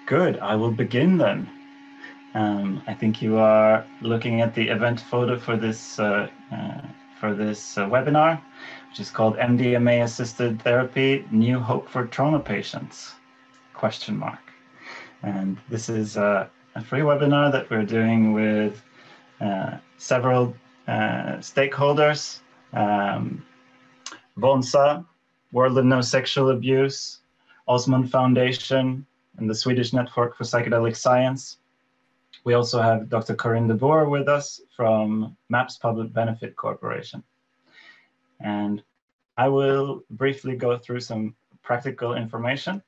Good, I will begin then. I think you are looking at the event photo for this webinar, which is called MDMA-assisted therapy, New Hope for Trauma Patients, ? And this is a free webinar that we're doing with several stakeholders, WONSA, World of No Sexual Abuse, Osmond Foundation, and the Swedish Network for Psychedelic Science. We also have Dr. Corinne de Boer with us from MAPS Public Benefit Corporation. And I will briefly go through some practical information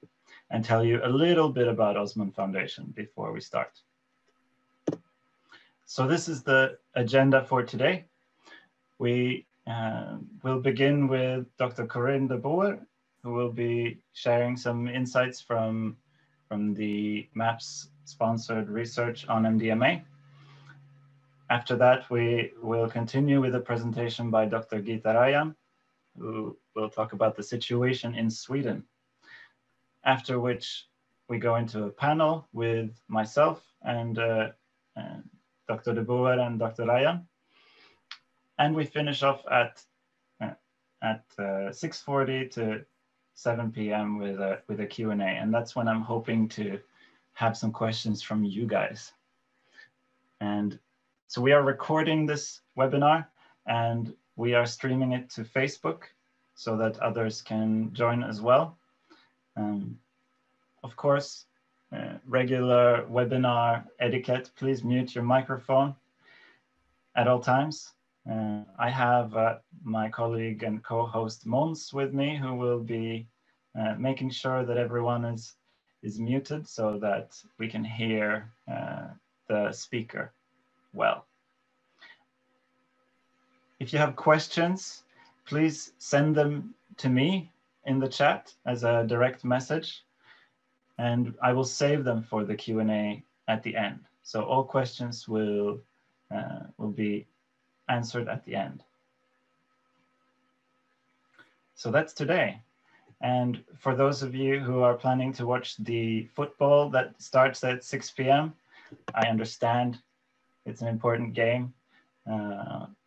and tell you a little bit about Osmond Foundation before we start. So this is the agenda for today. We will begin with Dr. Corinne de Boer, who will be sharing some insights from the MAPS sponsored research on MDMA. After that, we will continue with a presentation by Dr. Gita Rajan, who will talk about the situation in Sweden. After which we go into a panel with myself and Dr. de Boer and Dr. Rajan. And we finish off at 6:40 to 7 p.m. with a Q&A, and that's when I'm hoping to have some questions from you guys. And so we are recording this webinar and we are streaming it to Facebook so that others can join as well. Of course, regular webinar etiquette, please mute your microphone at all times. I have my colleague and co-host Måns with me, who will be making sure that everyone is muted so that we can hear the speaker well. If you have questions, please send them to me in the chat as a direct message, and I will save them for the Q&A at the end. So all questions will be answered at the end. So that's today. And for those of you who are planning to watch the football that starts at 6 p.m., I understand it's an important game,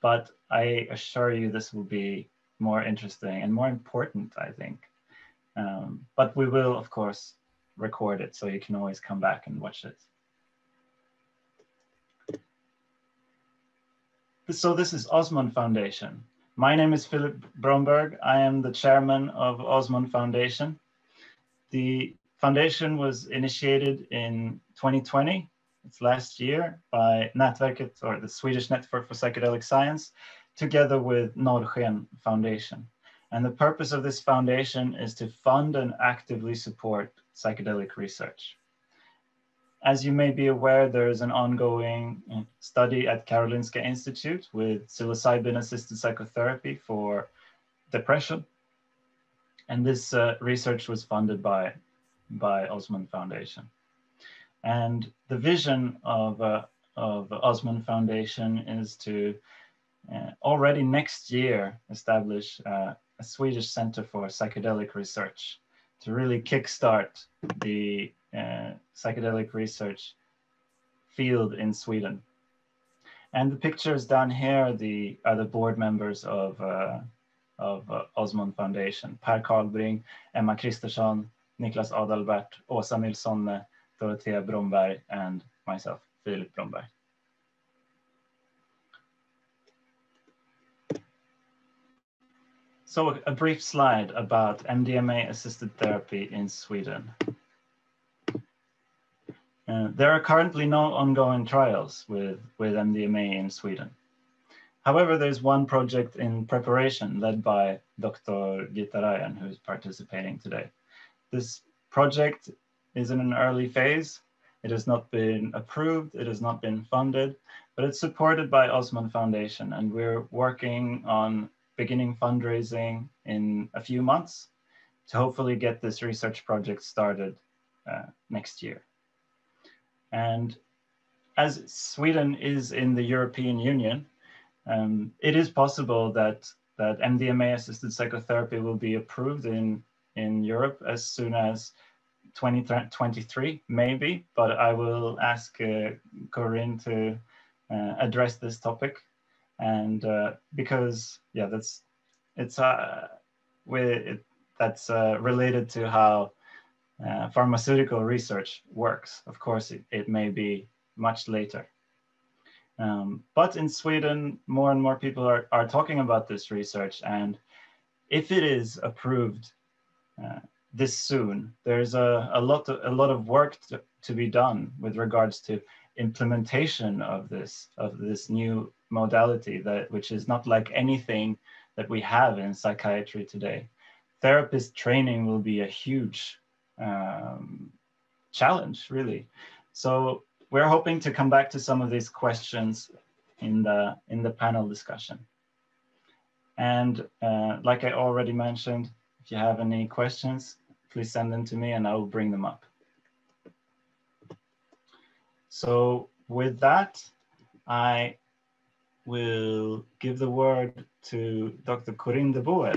but I assure you this will be more interesting and more important, I think. But we will, of course, record it so you can always come back and watch it. So this is Osmond Foundation. My name is Filip Bromberg. I am the chairman of Osmond Foundation. The foundation was initiated in 2020, it's last year, by Nätverket, or the Swedish Network for Psychedelic Science, together with Norrsken Foundation. And the purpose of this foundation is to fund and actively support psychedelic research. As you may be aware, there is an ongoing study at Karolinska Institute with psilocybin-assisted psychotherapy for depression. And this research was funded by Osmond Foundation. And the vision of Osmond Foundation is to already next year establish a Swedish Center for Psychedelic Research to really kickstart the psychedelic research field in Sweden. And the pictures down here are the board members of Osmond Foundation: Per Karlbring, Emma Kristersson, Niklas Adalbert, Åsa Nilsson, Dorothea Bromberg, and myself, Filip Bromberg. So a brief slide about MDMA-assisted therapy in Sweden. There are currently no ongoing trials with MDMA in Sweden. However, there's one project in preparation led by Dr. Gita Rajan, who is participating today. This project is in an early phase. It has not been approved, it has not been funded, but it's supported by Osmond Foundation, and we're working on beginning fundraising in a few months to hopefully get this research project started next year. And as Sweden is in the European Union, it is possible that MDMA-assisted psychotherapy will be approved in Europe as soon as 2023, maybe, but I will ask Corinne to address this topic. And because, yeah, that's related to how pharmaceutical research works. Of course, it may be much later. But in Sweden, more and more people are talking about this research. And if it is approved this soon, there's a lot of work to be done with regards to implementation of this new modality, which is not like anything that we have in psychiatry today. Therapist training will be a huge challenge, really. So we're hoping to come back to some of these questions in the panel discussion. And like I already mentioned, if you have any questions, please send them to me and I will bring them up. So with that, I will give the word to Dr. Corinne de Boer.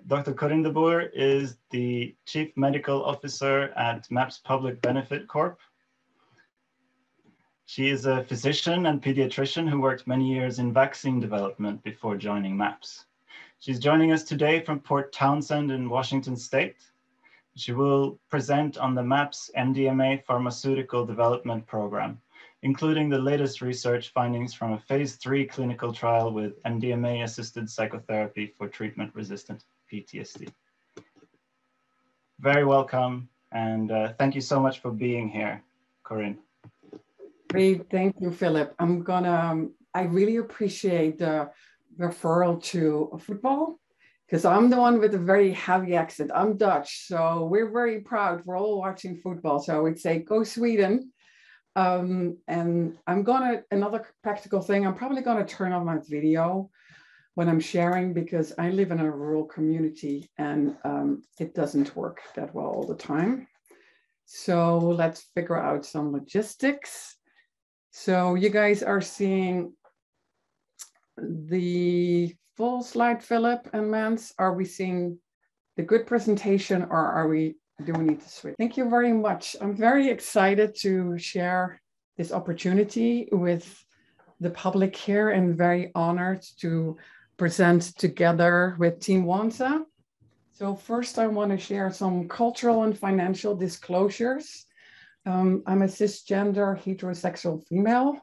Dr. Corinne de Boer is the Chief Medical Officer at MAPS Public Benefit Corp. She is a physician and pediatrician who worked many years in vaccine development before joining MAPS. She's joining us today from Port Townsend in Washington State. She will present on the MAPS MDMA pharmaceutical development program, including the latest research findings from a phase 3 clinical trial with MDMA-assisted psychotherapy for treatment-resistant PTSD. Very welcome, and thank you so much for being here, Corinne. Great, thank you, Philip. I really appreciate the referral to football, because I'm the one with a very heavy accent. I'm Dutch, so we're very proud. We're all watching football, so I would say go Sweden. And another practical thing, I'm probably gonna turn on my video when I'm sharing, because I live in a rural community and it doesn't work that well all the time. So let's figure out some logistics. So you guys are seeing the full slide, Philip and Mans. Are we seeing the good presentation, or do we need to switch? Thank you very much. I'm very excited to share this opportunity with the public here and very honored to present together with Team WONSA. So first I want to share some cultural and financial disclosures. I'm a cisgender heterosexual female.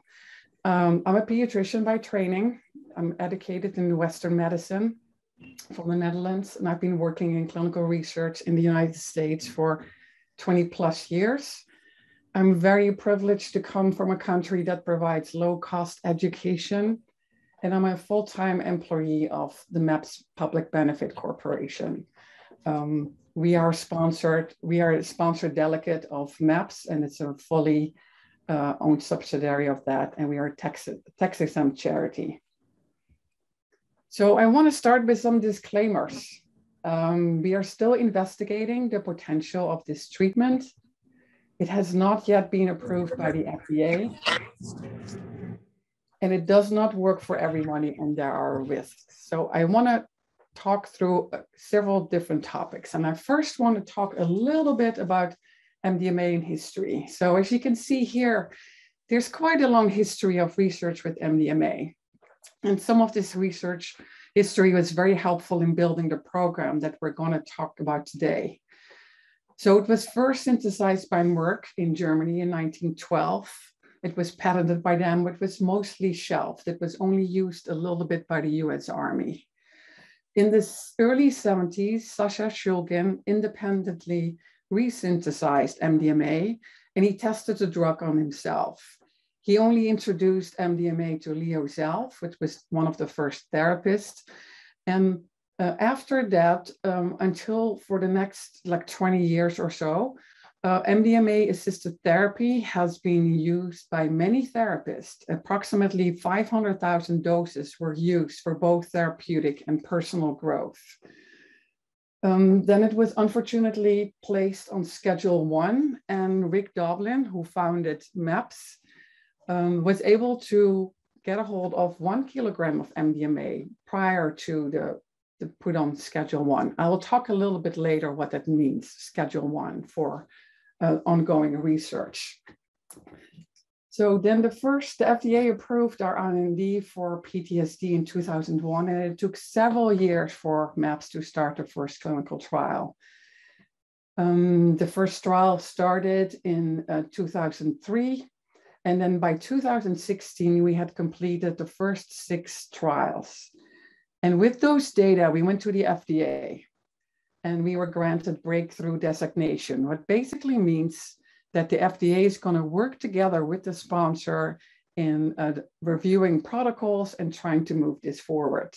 I'm a pediatrician by training. I'm educated in Western medicine from the Netherlands, and I've been working in clinical research in the United States for 20 plus years. I'm very privileged to come from a country that provides low-cost education, and I'm a full-time employee of the MAPS Public Benefit Corporation. We are a sponsored delegate of MAPS, and it's a fully owned subsidiary of that, and we are a tax-exempt charity. So I want to start with some disclaimers. We are still investigating the potential of this treatment. It has not yet been approved by the FDA, and it does not work for everybody, and there are risks. So I want to talk through several different topics. And I first want to talk a little bit about MDMA in history. So as you can see here, there's quite a long history of research with MDMA. And some of this research history was very helpful in building the program that we're going to talk about today. So it was first synthesized by Merck in Germany in 1912. It was patented by them, but was mostly shelved. It was only used a little bit by the US Army. In the early 70s, Sasha Shulgin independently resynthesized MDMA, and he tested the drug on himself. He only introduced MDMA to Leo Zelf, which was one of the first therapists. And after that, until for the next like 20 years or so, MDMA-assisted therapy has been used by many therapists. Approximately 500,000 doses were used for both therapeutic and personal growth. Then it was unfortunately placed on Schedule 1, and Rick Doblin, who founded MAPS, was able to get a hold of 1 kilogram of MDMA prior to the put on Schedule 1. I will talk a little bit later what that means, Schedule 1, for ongoing research. So then the FDA approved our IND for PTSD in 2001, and it took several years for MAPS to start the first clinical trial. The first trial started in 2003, and then by 2016, we had completed the first 6 trials. And with those data, we went to the FDA, and we were granted breakthrough designation, what basically means that the FDA is going to work together with the sponsor in reviewing protocols and trying to move this forward.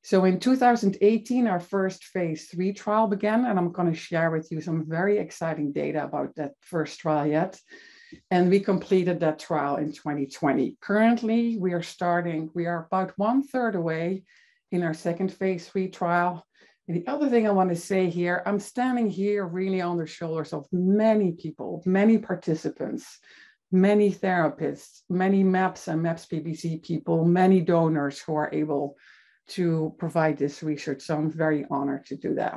So in 2018, our first phase 3 trial began, and I'm going to share with you some very exciting data about that first trial yet. And we completed that trial in 2020. Currently, we are about 1/3 away in our second phase 3 trial. And the other thing I want to say here, I'm standing here really on the shoulders of many people, many participants, many therapists, many MAPS and MAPS PBC people, many donors who are able to provide this research. So I'm very honored to do that.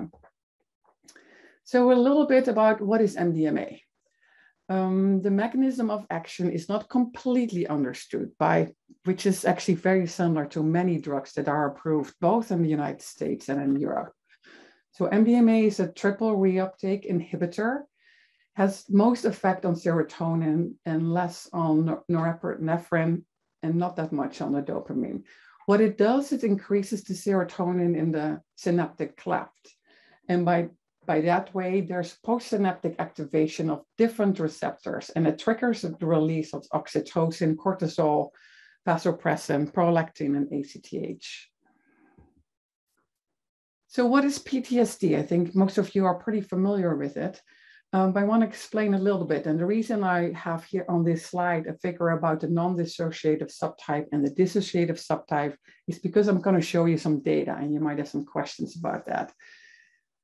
So a little bit about what is MDMA. The mechanism of action is not completely understood which is actually very similar to many drugs that are approved both in the United States and in Europe. So MDMA is a triple reuptake inhibitor, has most effect on serotonin and less on norepinephrine and not that much on the dopamine. What it does, it increases the serotonin in the synaptic cleft. And by that way, there's postsynaptic activation of different receptors, and it triggers the release of oxytocin, cortisol, vasopressin, prolactin, and ACTH. So what is PTSD? I think most of you are pretty familiar with it, but I want to explain a little bit. And the reason I have here on this slide a figure about the non-dissociative subtype and the dissociative subtype is because I'm going to show you some data, and you might have some questions about that.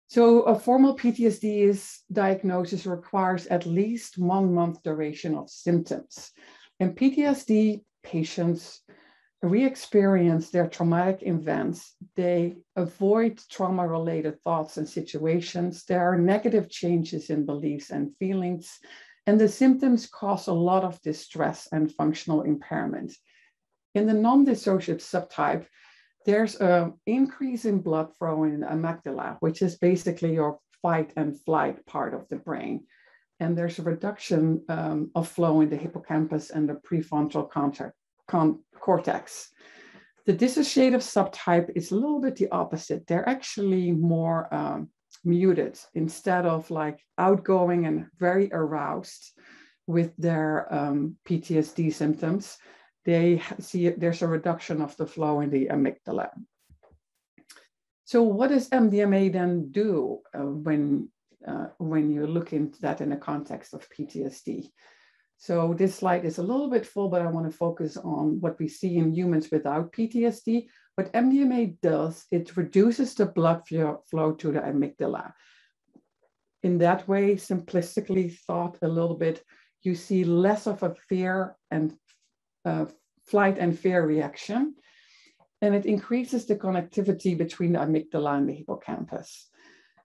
So a formal PTSD diagnosis requires at least 1 month duration of symptoms. And PTSD patients re-experience their traumatic events. They avoid trauma-related thoughts and situations. There are negative changes in beliefs and feelings, and the symptoms cause a lot of distress and functional impairment. In the non-dissociative subtype, there's an increase in blood flow in the amygdala, which is basically your fight and flight part of the brain. And there's a reduction of flow in the hippocampus and the prefrontal cortex. The dissociative subtype is a little bit the opposite. They're actually more muted. Instead of like outgoing and very aroused with their PTSD symptoms, they see there's a reduction of the flow in the amygdala. So what does MDMA then do when you look into that in the context of PTSD? So this slide is a little bit full, but I want to focus on what we see in humans without PTSD. What MDMA does, it reduces the blood flow to the amygdala. In that way, simplistically thought a little bit, you see less of a fear and flight and fear reaction, and it increases the connectivity between the amygdala and the hippocampus.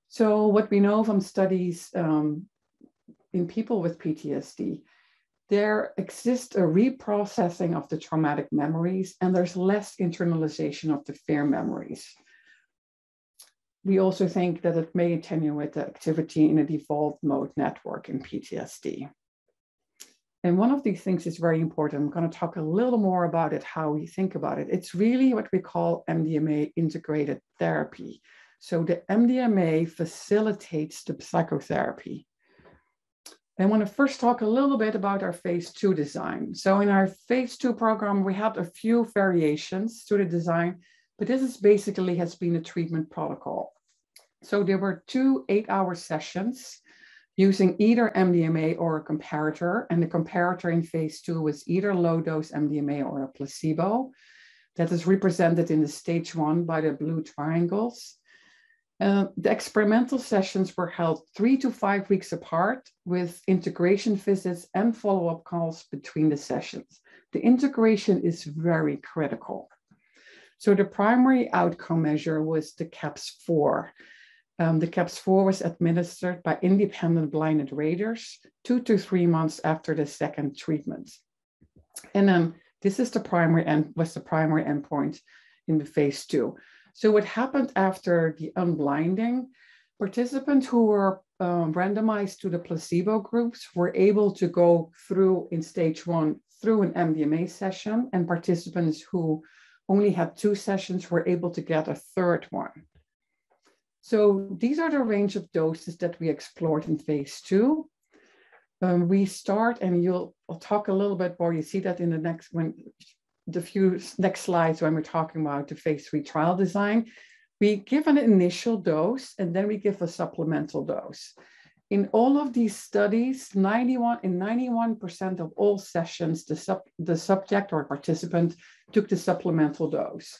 So what we know from studies in people with PTSD, there exists a reprocessing of the traumatic memories, and there's less internalization of the fear memories. We also think that it may attenuate the activity in a default mode network in PTSD. And one of these things is very important. I'm going to talk a little more about it, how we think about it. It's really what we call MDMA integrated therapy. So the MDMA facilitates the psychotherapy. I want to first talk a little bit about our phase 2 design. So in our phase 2 program, we had a few variations to the design, but this is basically has been a treatment protocol. So there were 2 8-hour sessions using either MDMA or a comparator. And the comparator in phase 2 was either low dose MDMA or a placebo. That is represented in the stage 1 by the blue triangles. The experimental sessions were held 3 to 5 weeks apart with integration visits and follow-up calls between the sessions. The integration is very critical. So the primary outcome measure was the CAPS-4. The CAPS-4 was administered by independent blinded raters 2 to 3 months after the second treatment. And then this is the primary endpoint in the phase 2. So what happened after the unblinding, participants who were randomized to the placebo groups were able to go through in stage 1 through an MDMA session, and participants who only had 2 sessions were able to get a third one. So these are the range of doses that we explored in phase 2. We start, and I'll talk a little bit more. You see that in the next next slides when we're talking about the phase 3 trial design. We give an initial dose, and then we give a supplemental dose. In all of these studies, 91% of all sessions, the subject or participant took the supplemental dose.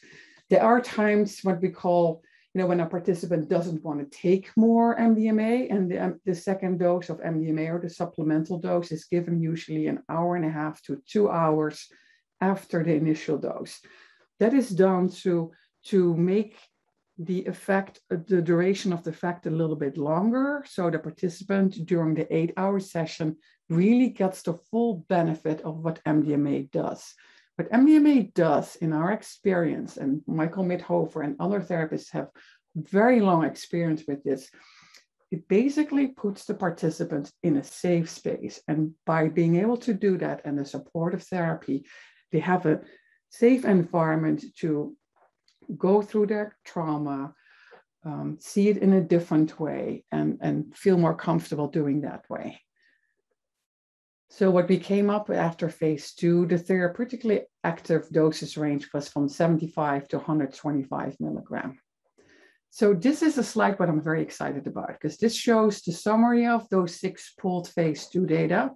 There are times what we call, when a participant doesn't want to take more MDMA, and the second dose of MDMA or the supplemental dose is given usually an hour and a half to 2 hours after the initial dose. That is done to make the duration of the effect a little bit longer, so the participant during the 8-hour session really gets the full benefit of what MDMA does. What MDMA does, in our experience, and Michael Mithoefer and other therapists have very long experience with this, it basically puts the participants in a safe space. And by being able to do that and the supportive therapy, they have a safe environment to go through their trauma, see it in a different way, and feel more comfortable doing that way. So what we came up with after phase 2, the therapeutically active dosage range was from 75 to 125 milligram. So this is a slide what I'm very excited about, because this shows the summary of those 6 pooled phase 2 data.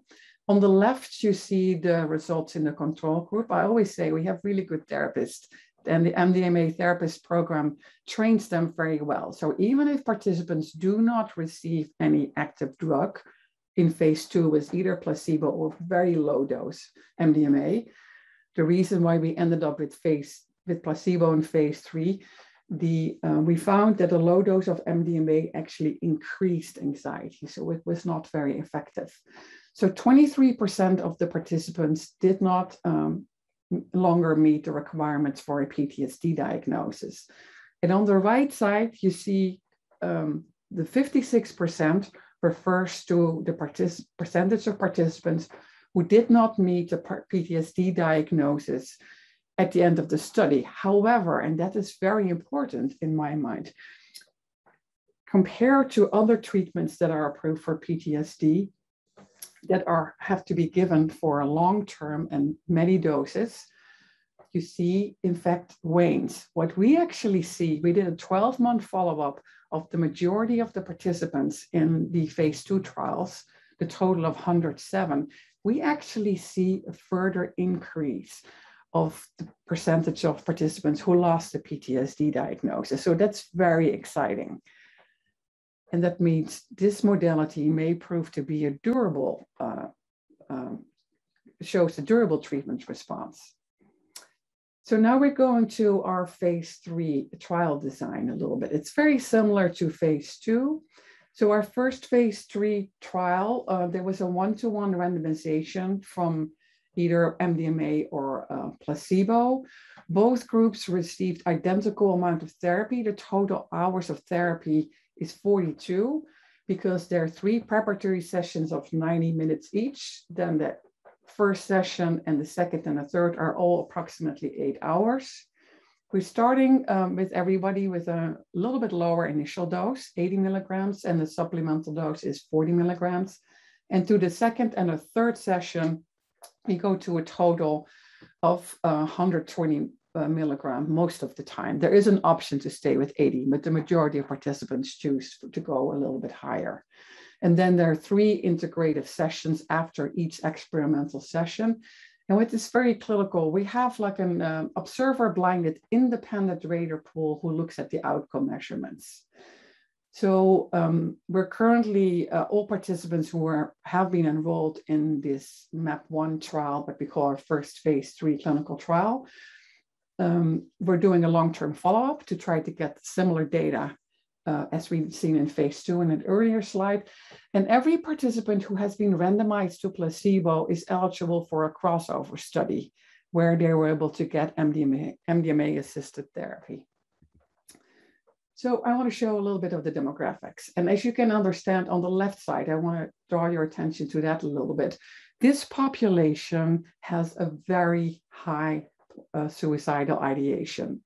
On the left, you see the results in the control group. I always say we have really good therapists, and the MDMA therapist program trains them very well. So even if participants do not receive any active drug in phase 2 with either placebo or very low dose MDMA, the reason why we ended up with placebo in phase 3, we found that a low dose of MDMA actually increased anxiety, so it was not very effective. So 23% of the participants did not longer meet the requirements for a PTSD diagnosis. And on the right side, you see the 56% refers to the percentage of participants who did not meet the PTSD diagnosis at the end of the study. However, and that is very important in my mind, compared to other treatments that are approved for PTSD that have to be given for a long term and many doses, you see, in fact, wanes. What we actually see, we did a 12-month follow-up of the majority of the participants in the phase 2 trials, the total of 107. We actually see a further increase of the percentage of participants who lost a PTSD diagnosis. So that's very exciting. And that means this modality may prove to be a durable, shows a durable treatment response. So now we're going to our phase 3 trial design a little bit. It's very similar to phase 2. So our first phase 3 trial, there was a 1-to-1 randomization from either MDMA or placebo. Both groups received identical amount of therapy. The total hours of therapy is 42, because there are 3 preparatory sessions of 90 minutes each. Then the first session and the second and the third are all approximately 8 hours. We're starting with everybody with a little bit lower initial dose, 80 milligrams, and the supplemental dose is 40 milligrams. And to the second and the third session, we go to a total of 120 milligram most of the time. There is an option to stay with 80, but the majority of participants choose to go a little bit higher. And then there are 3 integrative sessions after each experimental session. And with this very clinical, we have like an observer blinded independent rater pool who looks at the outcome measurements. So we're currently, all participants who have been enrolled in this MAP1 trial, what we call our first phase 3 clinical trial, we're doing a long-term follow-up to try to get similar data as we've seen in phase 2 in an earlier slide. And every participant who has been randomized to placebo is eligible for a crossover study where they were able to get MDMA-assisted therapy. So I want to show a little bit of the demographics. And as you can understand on the left side, I want to draw your attention to that a little bit. This population has a very high suicidal ideation.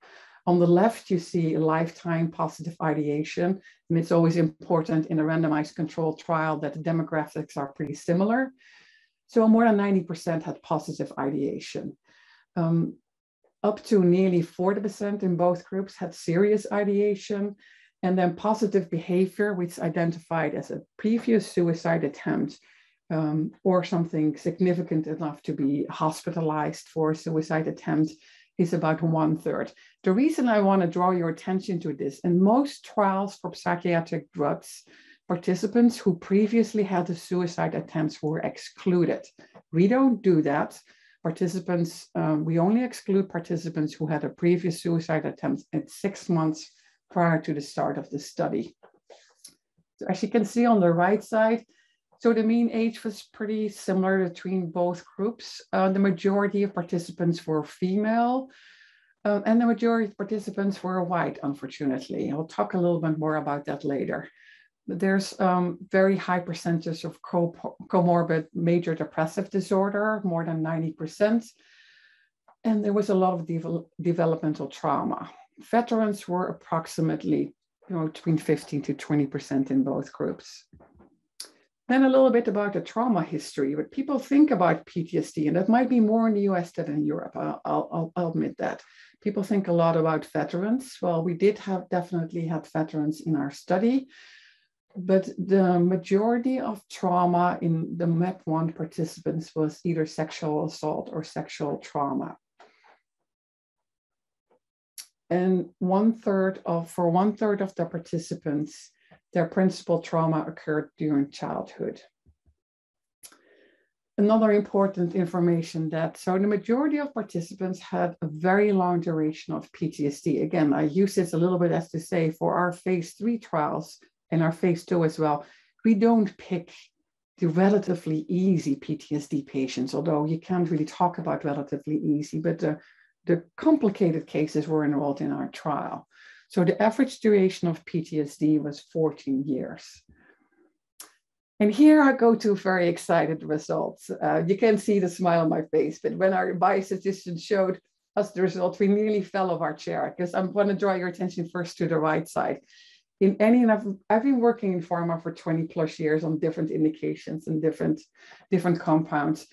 On the left, you see lifetime positive ideation, and it's always important in a randomized controlled trial that the demographics are pretty similar. So more than 90% had positive ideation. Up to nearly 40% in both groups had serious ideation, and then positive behavior, which is identified as a previous suicide attempt or something significant enough to be hospitalized for a suicide attempt, is about 1/3. The reason I want to draw your attention to this, in most trials for psychiatric drugs, participants who previously had a suicide attempts were excluded. We don't do that. Participants, we only exclude participants who had a previous suicide attempt at 6 months prior to the start of the study. So as you can see on the right side, so the mean age was pretty similar between both groups. The majority of participants were female, and the majority of participants were white, unfortunately. I'll talk a little bit more about that later. But there's very high percentage of comorbid major depressive disorder, more than 90%. And there was a lot of developmental trauma. Veterans were approximately between 15 to 20% in both groups. Then a little bit about the trauma history. But people think about PTSD, and that might be more in the US than in Europe. I'll admit that. People think a lot about veterans. Well, we did definitely have veterans in our study, but the majority of trauma in the MEP1 participants was either sexual assault or sexual trauma. And for one third of the participants, their principal trauma occurred during childhood. Another important information so the majority of participants had a very long duration of PTSD. Again, I use this a little bit as to say for our phase 3 trials and our phase 2 as well, we don't pick the relatively easy PTSD patients, although you can't really talk about relatively easy, but the complicated cases were enrolled in our trial. So the average duration of PTSD was 14 years. And here I go to very excited results. You can see the smile on my face, but when our biostatistician showed us the results, we nearly fell off our chair, because I'm going to draw your attention first to the right side. I've been working in pharma for 20 plus years on different indications and different compounds.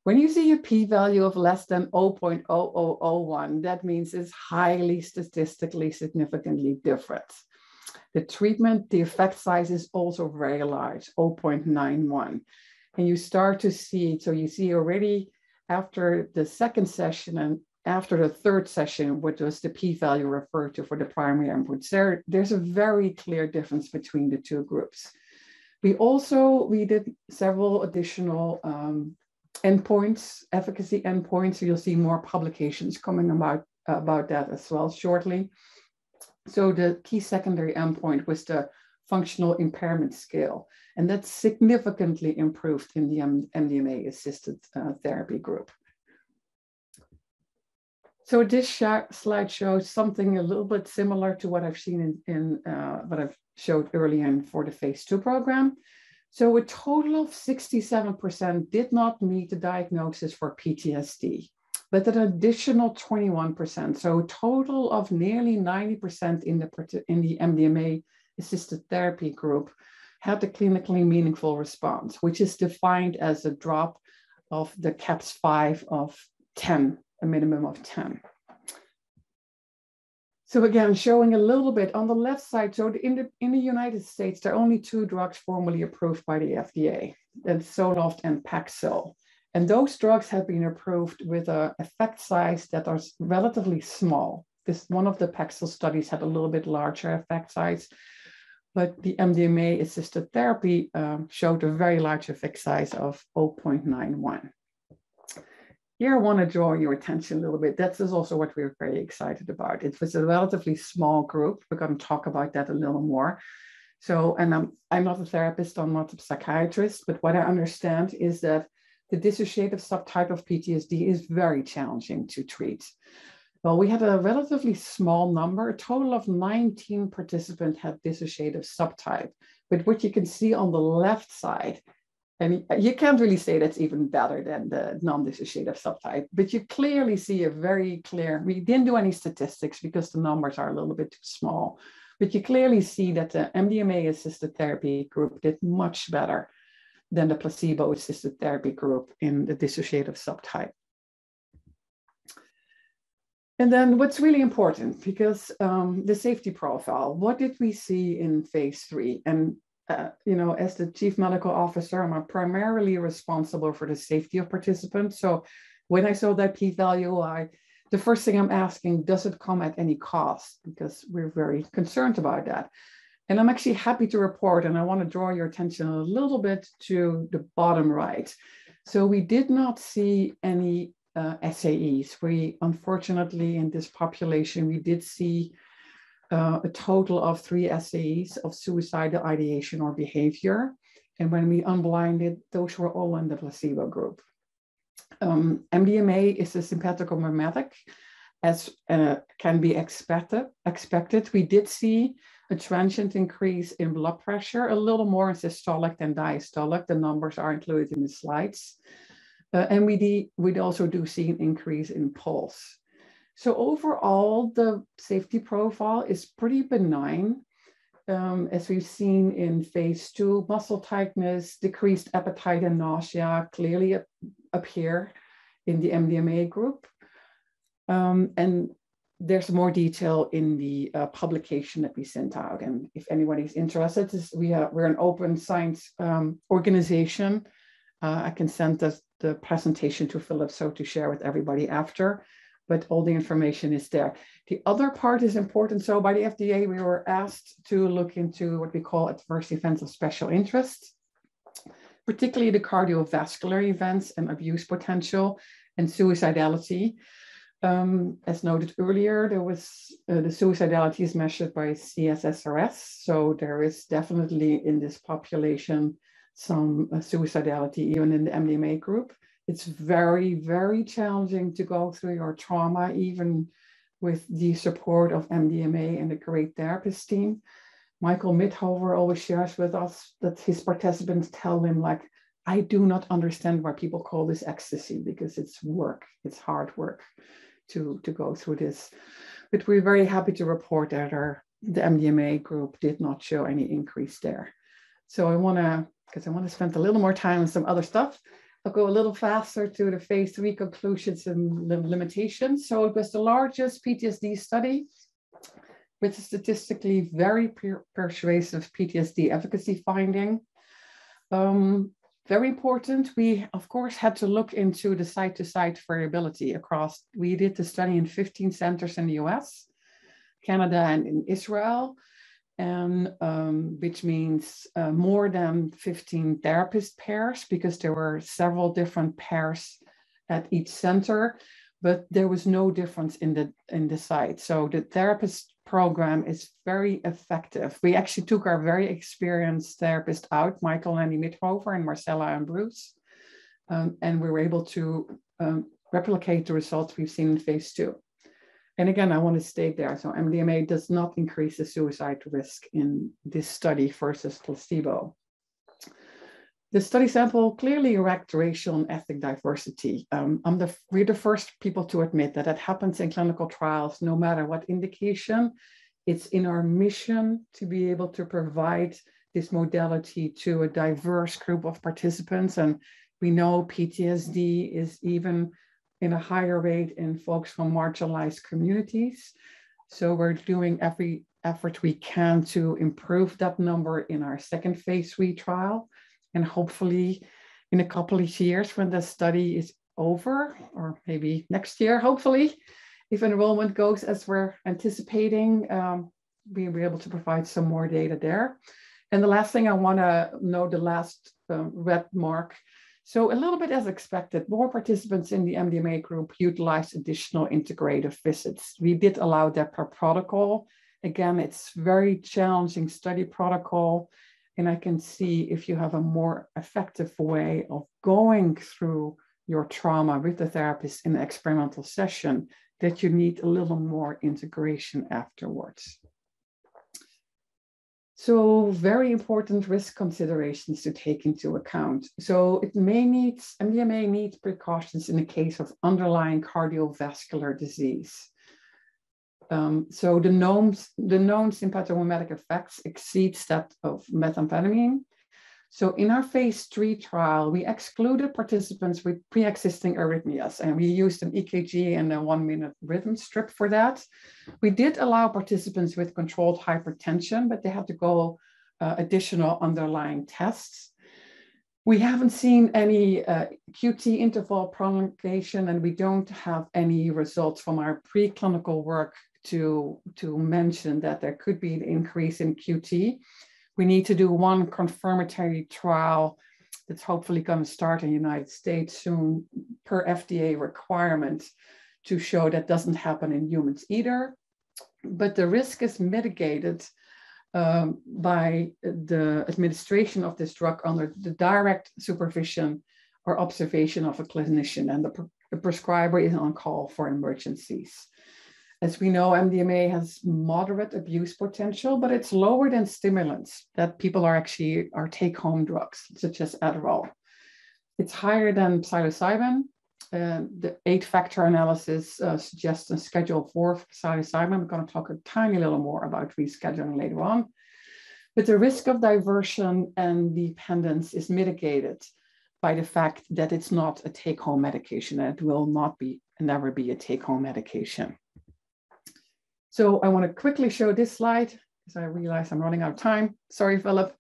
When you see a p-value of less than 0.0001, that means it's highly statistically significantly different. The effect size is also very large, 0.91. And you start to see, so you see already after the second session and after the third session, which was the p-value referred to for the primary endpoints, there's a very clear difference between the two groups. We did several additional endpoints, efficacy endpoints. So you'll see more publications coming about that as well shortly. So the key secondary endpoint was the functional impairment scale, and that's significantly improved in the MDMA-assisted therapy group. So this slide shows something a little bit similar to what I've seen in what I've showed earlier for the phase 2 program. So a total of 67% did not meet the diagnosis for PTSD, but an additional 21%, so a total of nearly 90% in the MDMA-assisted therapy group had a clinically meaningful response, which is defined as a drop of the CAPS-5 of 10, a minimum of 10. So again, showing a little bit on the left side, so in the United States, there are only 2 drugs formally approved by the FDA, that's Zoloft and Paxil. And those drugs have been approved with an effect size that are relatively small. One of the Paxil studies had a little bit larger effect size, but the MDMA-assisted therapy showed a very large effect size of 0.91. here I want to draw your attention a little bit. That is also what we're very excited about. It was a relatively small group. We're going to talk about that a little more. So, and I'm not a therapist, I'm not a psychiatrist, but what I understand is that the dissociative subtype of PTSD is very challenging to treat. Well, we had a relatively small number, a total of 19 participants had dissociative subtype. But what you can see on the left side, and you can't really say that's even better than the non-dissociative subtype, but you clearly see a very clear, we didn't do any statistics because the numbers are a little bit too small, but you clearly see that the MDMA-assisted therapy group did much better than the placebo-assisted therapy group in the dissociative subtype. And then what's really important, because the safety profile, what did we see in phase 3? And as the chief medical officer, I'm primarily responsible for the safety of participants. So when I saw that p-value, the first thing I'm asking, does it come at any cost? Because we're very concerned about that. And I'm actually happy to report, and I want to draw your attention a little bit to the bottom right. So we did not see any SAEs. We, unfortunately, in this population, we did see a total of 3 SAEs of suicidal ideation or behavior. And when we unblinded, those were all in the placebo group. MDMA is a sympathicomimetic, as can be expected. We did see a transient increase in blood pressure, a little more in systolic than diastolic. The numbers are included in the slides. And we'd also do see an increase in pulse. So overall, the safety profile is pretty benign. As we've seen in phase 2, muscle tightness, decreased appetite and nausea clearly appear in the MDMA group. And there's more detail in the publication that we sent out. And if anybody's interested, we're an open science organization. I can send the presentation to Filip so to share with everybody after, but all the information is there. The other part is important. So by the FDA, we were asked to look into what we call adverse events of special interest, particularly the cardiovascular events and abuse potential and suicidality. As noted earlier, there was the suicidality is measured by CSSRS. So there is definitely in this population some suicidality, even in the MDMA group. It's very, very challenging to go through your trauma, even with the support of MDMA and a great therapist team. Michael Mithover always shares with us that his participants tell him, like, I do not understand why people call this ecstasy, because it's work, it's hard work to go through this. But we're very happy to report that the MDMA group did not show any increase there. So because I want to spend a little more time on some other stuff, I'll go a little faster to the phase 3 conclusions and limitations. So it was the largest PTSD study with a statistically very persuasive PTSD efficacy finding. Very important, we of course had to look into the site-to-site variability across. We did the study in 15 centers in the US, Canada, and in Israel. And which means more than 15 therapist pairs, because there were several different pairs at each center, but there was no difference in the site. So the therapist program is very effective. We actually took our very experienced therapist out, Michael and Mithover and Marcella and Bruce, and we were able to replicate the results we've seen in phase 2. And again, I want to state there, so MDMA does not increase the suicide risk in this study versus placebo. The study sample clearly lacked racial and ethnic diversity. We're the first people to admit that happens in clinical trials, no matter what indication. It's in our mission to be able to provide this modality to a diverse group of participants. And we know PTSD is even in a higher rate in folks from marginalized communities. So we're doing every effort we can to improve that number in our second phase 3 trial. And hopefully in a couple of years when the study is over, or maybe next year, hopefully, if enrollment goes as we're anticipating, we'll be able to provide some more data there. And the last thing I want to note, the last red mark. So a little bit as expected, more participants in the MDMA group utilized additional integrative visits. We did allow that per protocol. Again, it's very challenging study protocol. And I can see if you have a more effective way of going through your trauma with the therapist in an experimental session, that you need a little more integration afterwards. So very important risk considerations to take into account. So MDMA needs precautions in the case of underlying cardiovascular disease. So the known symptomatic effects exceeds that of methamphetamine. So in our phase 3 trial, we excluded participants with pre-existing arrhythmias, and we used an EKG and a 1-minute rhythm strip for that. We did allow participants with controlled hypertension, but they had to go additional underlying tests. We haven't seen any QT interval prolongation, and we don't have any results from our preclinical work to mention that there could be an increase in QT. We need to do one confirmatory trial that's hopefully going to start in the United States soon per FDA requirement to show that doesn't happen in humans either. But the risk is mitigated by the administration of this drug under the direct supervision or observation of a clinician, and the prescriber is on call for emergencies. As we know, MDMA has moderate abuse potential, but it's lower than stimulants that people are take-home drugs, such as Adderall. It's higher than psilocybin. The 8-factor analysis suggests a schedule 4 for psilocybin. I'm going to talk a tiny little more about rescheduling later on. But the risk of diversion and dependence is mitigated by the fact that it's not a take-home medication, and it will never be a take-home medication. So I want to quickly show this slide because I realize I'm running out of time. Sorry, Philip.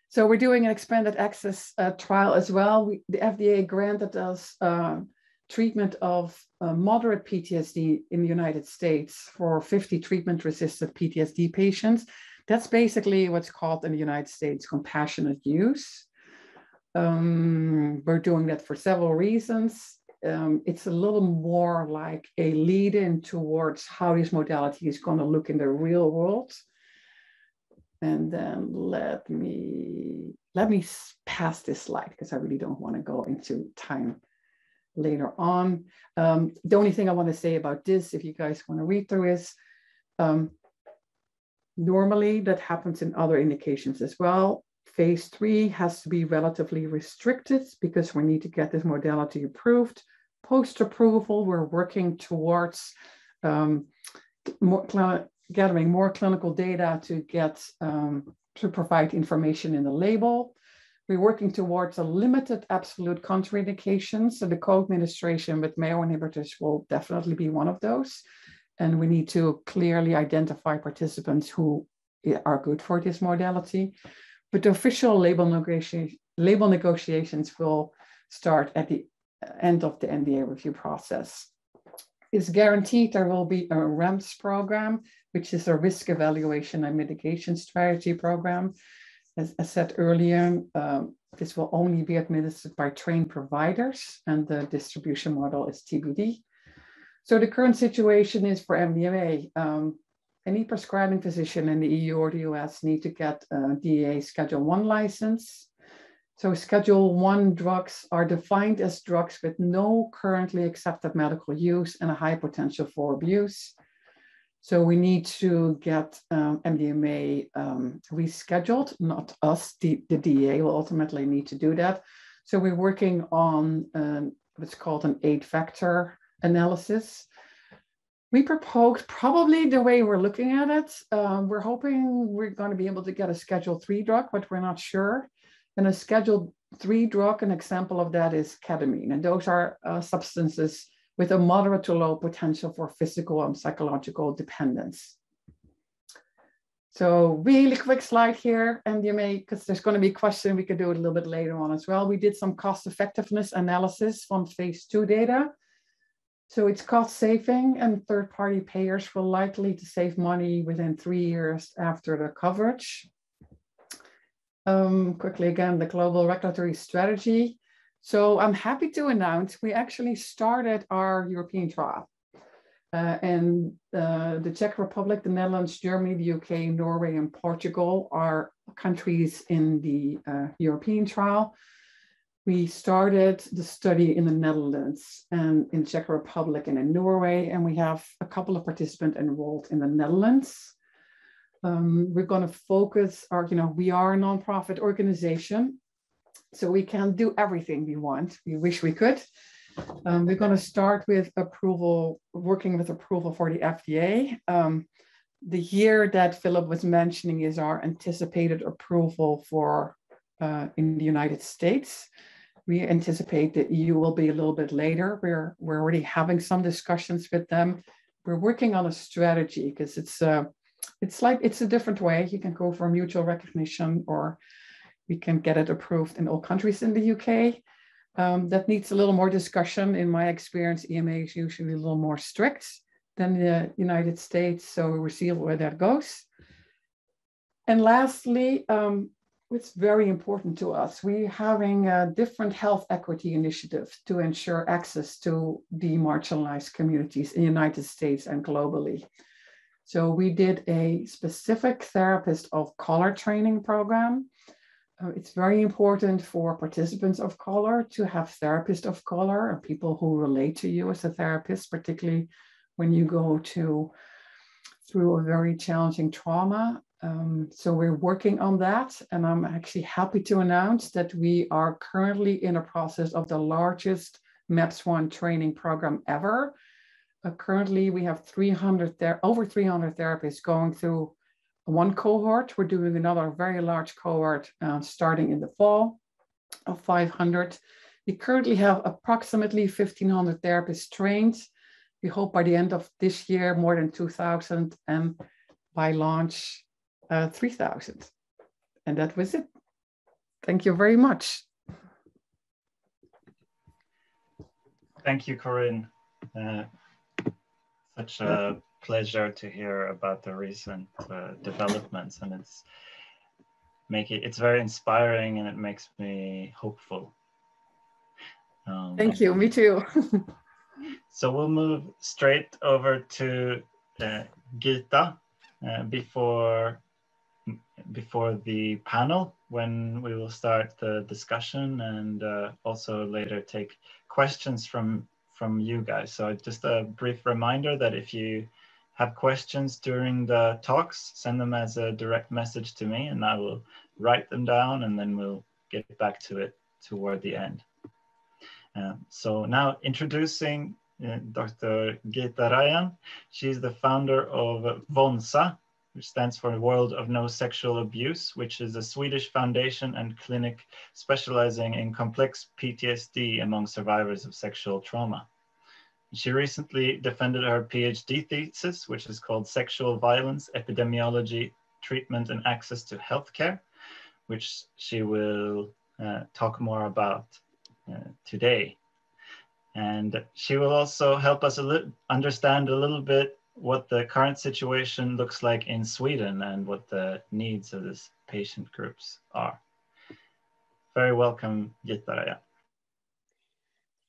So we're doing an expanded access trial as well. The FDA granted us treatment of moderate PTSD in the United States for 50 treatment-resistant PTSD patients. That's basically what's called in the United States compassionate use. We're doing that for several reasons. It's a little more like a lead-in towards how this modality is going to look in the real world. And then let me pass this slide because I really don't want to go into time later on. The only thing I want to say about this, if you guys want to read through, is normally that happens in other indications as well. Phase 3 has to be relatively restricted because we need to get this modality approved. Post-approval, we're working towards gathering more clinical data to provide information in the label. We're working towards a limited absolute contraindications. So the co-administration with MAO inhibitors will definitely be one of those. And we need to clearly identify participants who are good for this modality. But the official label negotiations will start at the end of the NDA review process. It's guaranteed there will be a REMS program, which is a risk evaluation and mitigation strategy program. As I said earlier, this will only be administered by trained providers, and the distribution model is TBD. So the current situation is for MDMA, any prescribing physician in the EU or the US need to get a DEA Schedule 1 license. So Schedule 1 drugs are defined as drugs with no currently accepted medical use and a high potential for abuse. So we need to get MDMA rescheduled, not us, the DEA will ultimately need to do that. So we're working on what's called an 8-factor analysis. We proposed probably the way we're looking at it. We're hoping we're going to be able to get a Schedule 3 drug, but we're not sure. And a Schedule 3 drug, an example of that is ketamine. And those are substances with a moderate to low potential for physical and psychological dependence. So really quick slide here, MDMA, because there's going to be a question, we could do it a little bit later on as well. We did some cost effectiveness analysis from phase 2 data. So it's cost saving, and third-party payers will likely to save money within 3 years after the coverage. Quickly again, the global regulatory strategy. So I'm happy to announce we actually started our European trial. And the Czech Republic, the Netherlands, Germany, the UK, Norway, and Portugal are countries in the European trial. We started the study in the Netherlands and in Czech Republic and in Norway, and we have a couple of participants enrolled in the Netherlands. We're going to focus we are a nonprofit organization, so we can't do everything we want. We wish we could. We're going to start with approval, working with approval for the FDA. The year that Filip was mentioning is our anticipated approval for in the United States. We anticipate the EU will be a little bit later. We're already having some discussions with them. We're working on a strategy because it's a different way. You can go for mutual recognition, or we can get it approved in all countries in the UK. That needs a little more discussion. In my experience, EMA is usually a little more strict than the United States, so we'll see where that goes. And lastly, it's very important to us. We're having a different health equity initiative to ensure access to demarginalized communities in the United States and globally. So we did a specific therapist of color training program. It's very important for participants of color to have therapists of color and people who relate to you as a therapist, particularly when you go through a very challenging trauma. So we're working on that, and I'm actually happy to announce that we are currently in a process of the largest MAPS-1 training program ever. Currently, we have over 300 therapists going through one cohort. We're doing another very large cohort starting in the fall of 500. We currently have approximately 1,500 therapists trained. We hope by the end of this year, more than 2,000, and by launch, 3,000. And that was it. Thank you very much. Thank you, Corinne. Such a pleasure to hear about the recent developments, and it's very inspiring, and it makes me hopeful. Thank you, me too. So we'll move straight over to Gita before the panel, when we will start the discussion, and also later take questions from you guys. So just a brief reminder that if you have questions during the talks, send them as a direct message to me, and I will write them down, and then we'll get back to it toward the end. So now introducing Dr. Gita Rajan. She's the founder of WONSA, which stands for World of No Sexual Abuse, which is a Swedish foundation and clinic specializing in complex PTSD among survivors of sexual trauma. She recently defended her PhD thesis, which is called Sexual Violence, Epidemiology, Treatment and Access to Healthcare, which she will talk more about today. And she will also help us understand a little bit what the current situation looks like in Sweden and what the needs of this patient groups are. Very welcome, Gita Rajan.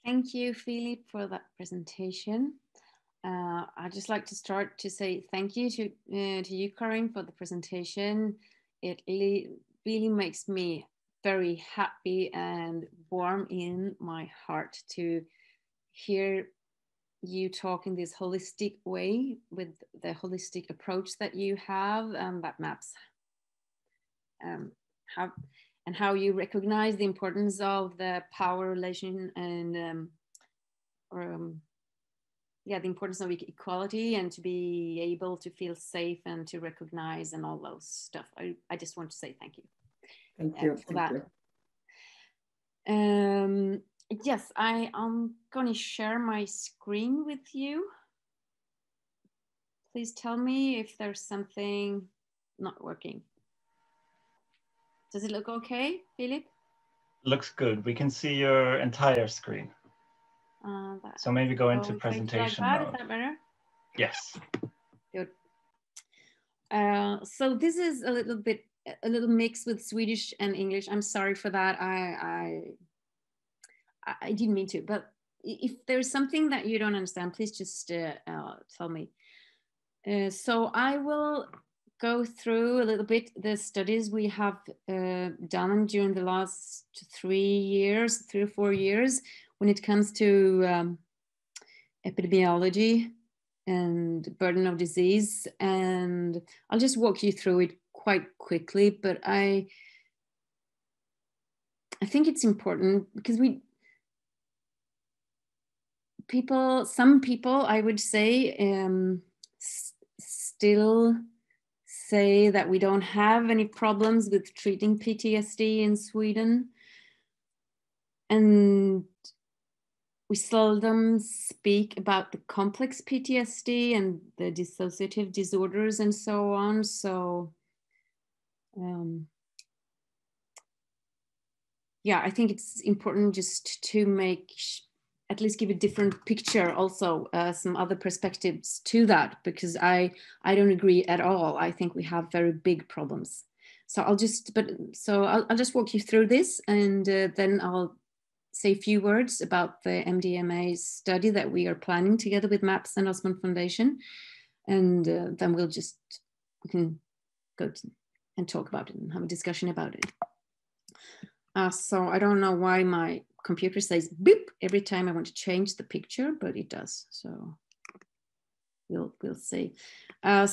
Thank you, Filip, for that presentation. I'd just like to start to say thank you to you, Corinne, for the presentation. It really makes me very happy and warm in my heart to hear you talk in this holistic way, with the holistic approach that you have, that maps how you recognize the importance of the power relation and the importance of equality, and to be able to feel safe and to recognize and all those stuff. I just want to say thank you. Thank you for that. Yes, I am going to share my screen with you. Please tell me if there's something not working. Does it look okay, Filip? Looks good. We can see your entire screen. So maybe go into presentation mode. Is that better? Yes. Good. So this is a little mix with Swedish and English. I'm sorry for that. I didn't mean to, but if there's something that you don't understand, please just tell me. So I will go through a little bit the studies we have done during the last 3 or 4 years when it comes to epidemiology and burden of disease. And I'll just walk you through it quite quickly, but I think it's important because some people, I would say, still say that we don't have any problems with treating PTSD in Sweden. And we seldom speak about the complex PTSD and the dissociative disorders and so on. So, yeah, I think it's important just to at least give a different picture, also some other perspectives to that, because I don't agree at all. I think we have very big problems. So I'll just walk you through this, and then I'll say a few words about the MDMA study that we are planning together with MAPS and Osmond Foundation, and then we can go and talk about it and have a discussion about it. So I don't know why my computer says beep every time I want to change the picture, but it does. So we'll see. I'll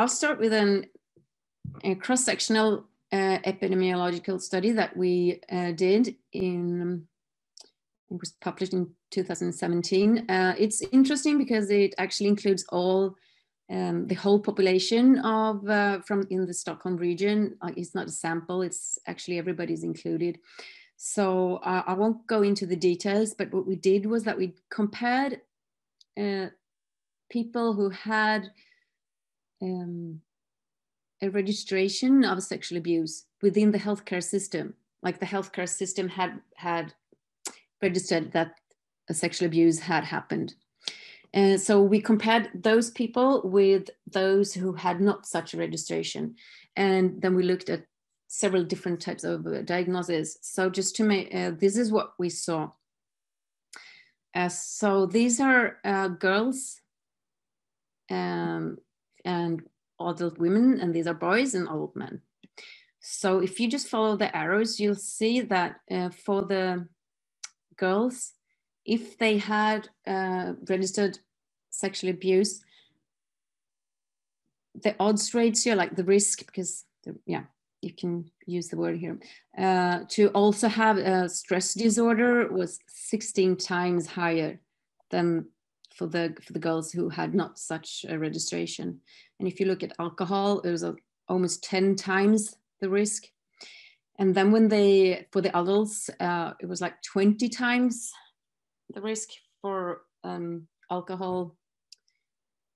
start with a cross-sectional epidemiological study that we did it was published in 2017. It's interesting because it actually includes the whole population from in the Stockholm region. It's not a sample, it's actually everybody's included. So I won't go into the details, but what we did was that we compared people who had a registration of sexual abuse within the healthcare system. Like the healthcare system had registered that a sexual abuse had happened. And so we compared those people with those who had not such a registration. And then we looked at several different types of diagnoses. So just to make, this is what we saw. So these are girls and adult women, and these are boys and old men. So if you just follow the arrows, you'll see that for the girls, if they had registered sexual abuse, the odds ratio, like the risk, because you can use the word here, to also have a stress disorder was 16 times higher than for the girls who had not such a registration. And if you look at alcohol, it was almost 10 times the risk. And then for the adults, it was like 20 times the risk for alcohol,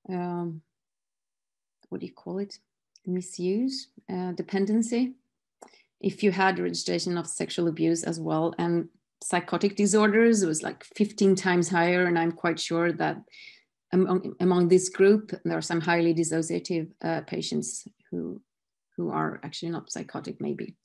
what do you call it? Misuse, dependency, if you had registration of sexual abuse as well. And psychotic disorders, it was like 15 times higher. And I'm quite sure that among this group, there are some highly dissociative patients who are actually not psychotic, maybe.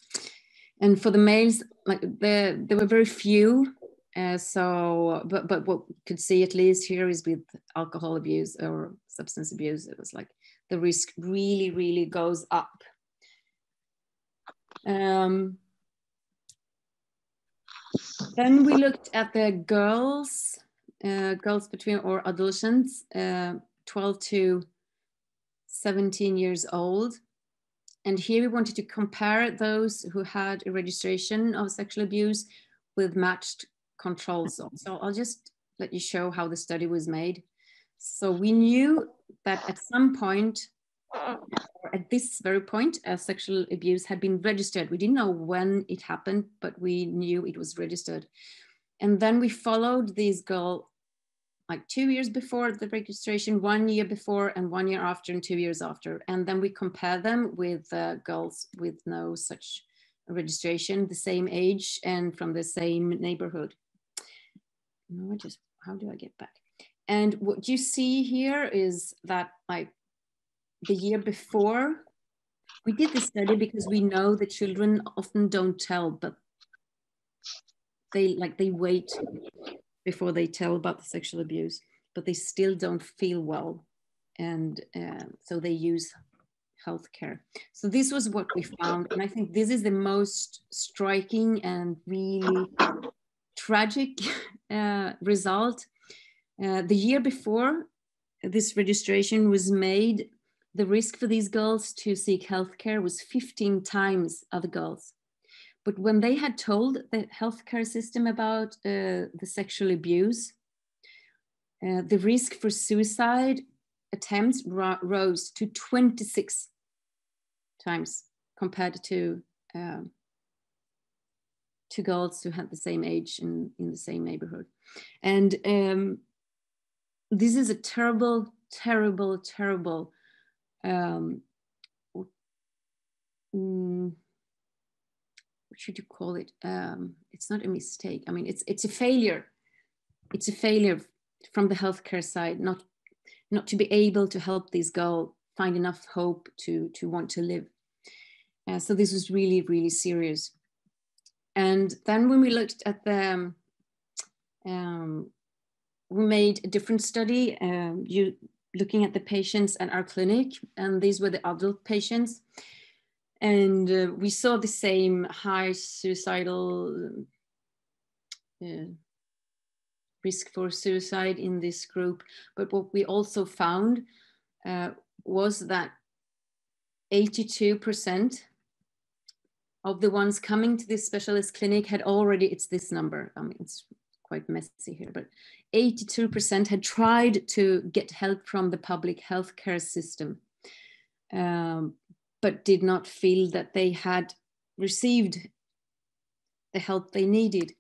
And for the males, like there were very few. But what we could see at least here is with alcohol abuse or substance abuse, it was like the risk really, really goes up. Then we looked at the girls between, or adolescents, 12 to 17 years old. And here we wanted to compare those who had a registration of sexual abuse with matched controls. So I'll just let you show how the study was made. So we knew that at some point, or at this very point, sexual abuse had been registered. We didn't know when it happened, but we knew it was registered. And then we followed these girls like 2 years before the registration, 1 year before, and 1 year after, and 2 years after. And then we compare them with girls with no such registration, the same age and from the same neighborhood. No, how do I get back? And what you see here is that like the year before, we did this study because we know that children often don't tell, but they wait before they tell about the sexual abuse, but they still don't feel well, and so they use healthcare. So this was what we found, and I think this is the most striking and really tragic result. The year before this registration was made, the risk for these girls to seek healthcare was 15 times other girls. But when they had told the healthcare system about the sexual abuse, the risk for suicide attempts rose to 26 times compared to girls who had the same age in the same neighborhood. And this is a terrible, terrible, terrible what should you call it? It's not a mistake. I mean, it's a failure. It's a failure from the healthcare side, not to be able to help these girls find enough hope to want to live. So this was really, really serious. And then when we looked at the, we made a different study, looking at the patients at our clinic, and these were the adult patients. And we saw the same high suicidal risk for suicide in this group. But what we also found was that 82% of the ones coming to this specialist clinic had already, it's this number, I mean, it's quite messy here, but 82% had tried to get help from the public healthcare system, but did not feel that they had received the help they needed.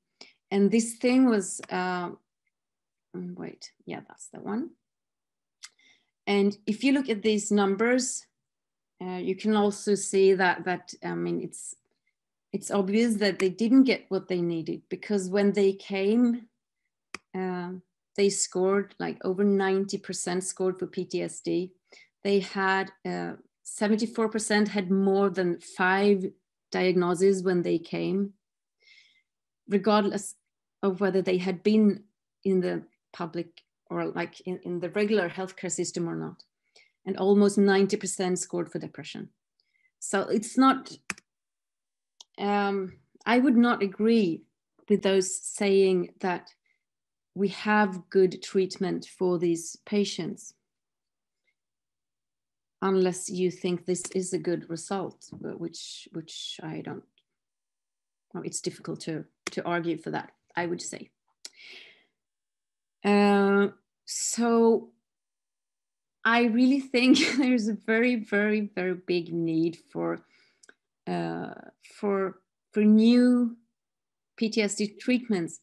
And this thing was, wait, yeah, that's the one. And if you look at these numbers, you can also see that I mean, it's obvious that they didn't get what they needed, because when they came, they scored like over 90% scored for PTSD. They had 74% had more than 5 diagnoses when they came, regardless of whether they had been in the public or like in the regular healthcare system or not. And almost 90% scored for depression. So it's not, I would not agree with those saying that we have good treatment for these patients, unless you think this is a good result, which I don't, well, it's difficult to argue for that, I would say. So I really think there's a very, very, very big need for new PTSD treatments.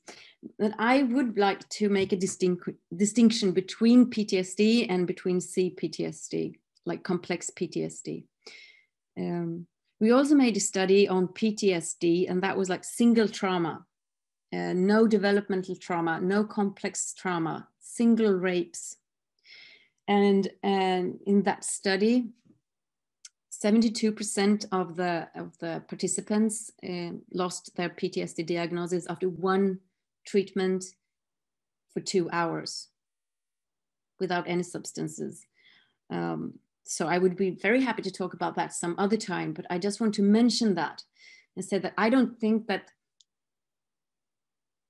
That I would like to make a distinction between PTSD and between CPTSD, like complex PTSD. We also made a study on PTSD, and that was like single trauma, no developmental trauma, no complex trauma, single rapes. And in that study, 72% of the participants lost their PTSD diagnosis after one treatment for 2 hours without any substances. So I would be very happy to talk about that some other time, but I just want to mention that and say that I don't think that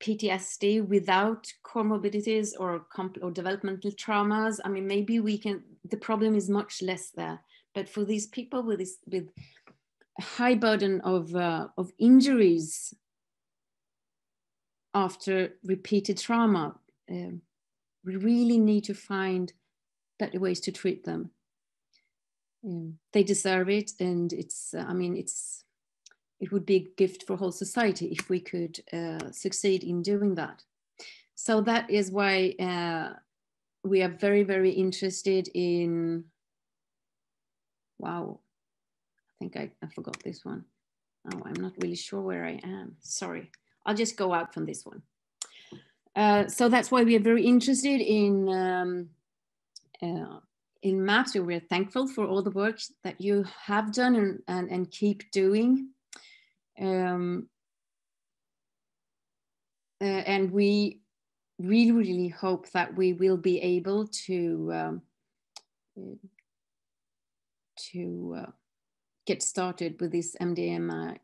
PTSD without comorbidities or developmental traumas, I mean, maybe we can, the problem is much less there. But for these people with a high burden of injuries after repeated trauma, we really need to find better ways to treat them. They deserve it, and it's, I mean, it would be a gift for whole society if we could succeed in doing that. So that is why we are very, very interested in, wow, I think I forgot this one. Oh, I'm not really sure where I am. Sorry, I'll just go out from this one. So that's why we are very interested in MAPS. So we're thankful for all the work that you have done and keep doing. And we really hope that we will be able to get started with this MDMA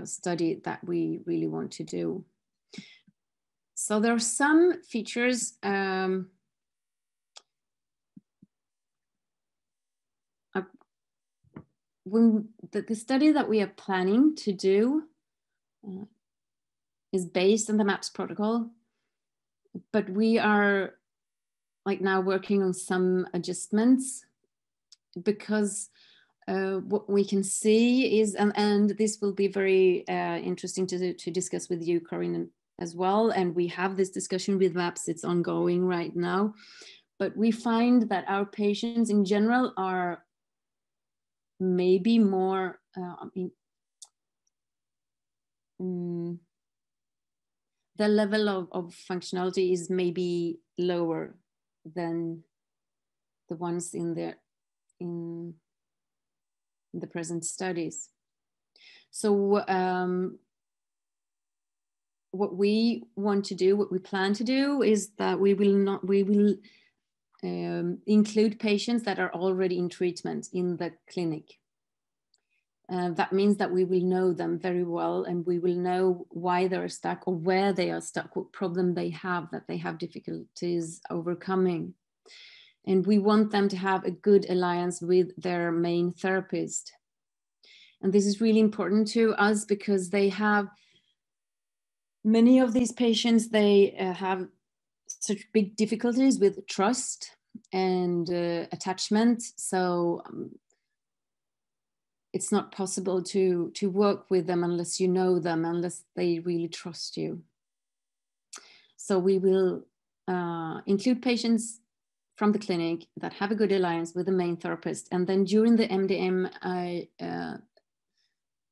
study that we really want to do. So there are some features when the study that we are planning to do is based on the MAPS protocol, but we are like now working on some adjustments, because what we can see is, and this will be very interesting to discuss with you, Karin, as well. And we have this discussion with MAPS, it's ongoing right now. But we find that our patients in general are maybe more, the level of functionality is maybe lower than the ones in the present studies. So what we want to do, what we plan to do, is that we will include patients that are already in treatment in the clinic. That means that we will know them very well, and we will know why they're stuck or where they are stuck, what problem they have, that they have difficulties overcoming. And we want them to have a good alliance with their main therapist. And this is really important to us because they have, many of these patients, they have such big difficulties with trust and attachment. So it's not possible to work with them unless you know them, unless they really trust you. So we will include patients from the clinic that have a good alliance with the main therapist. And then during the MDMA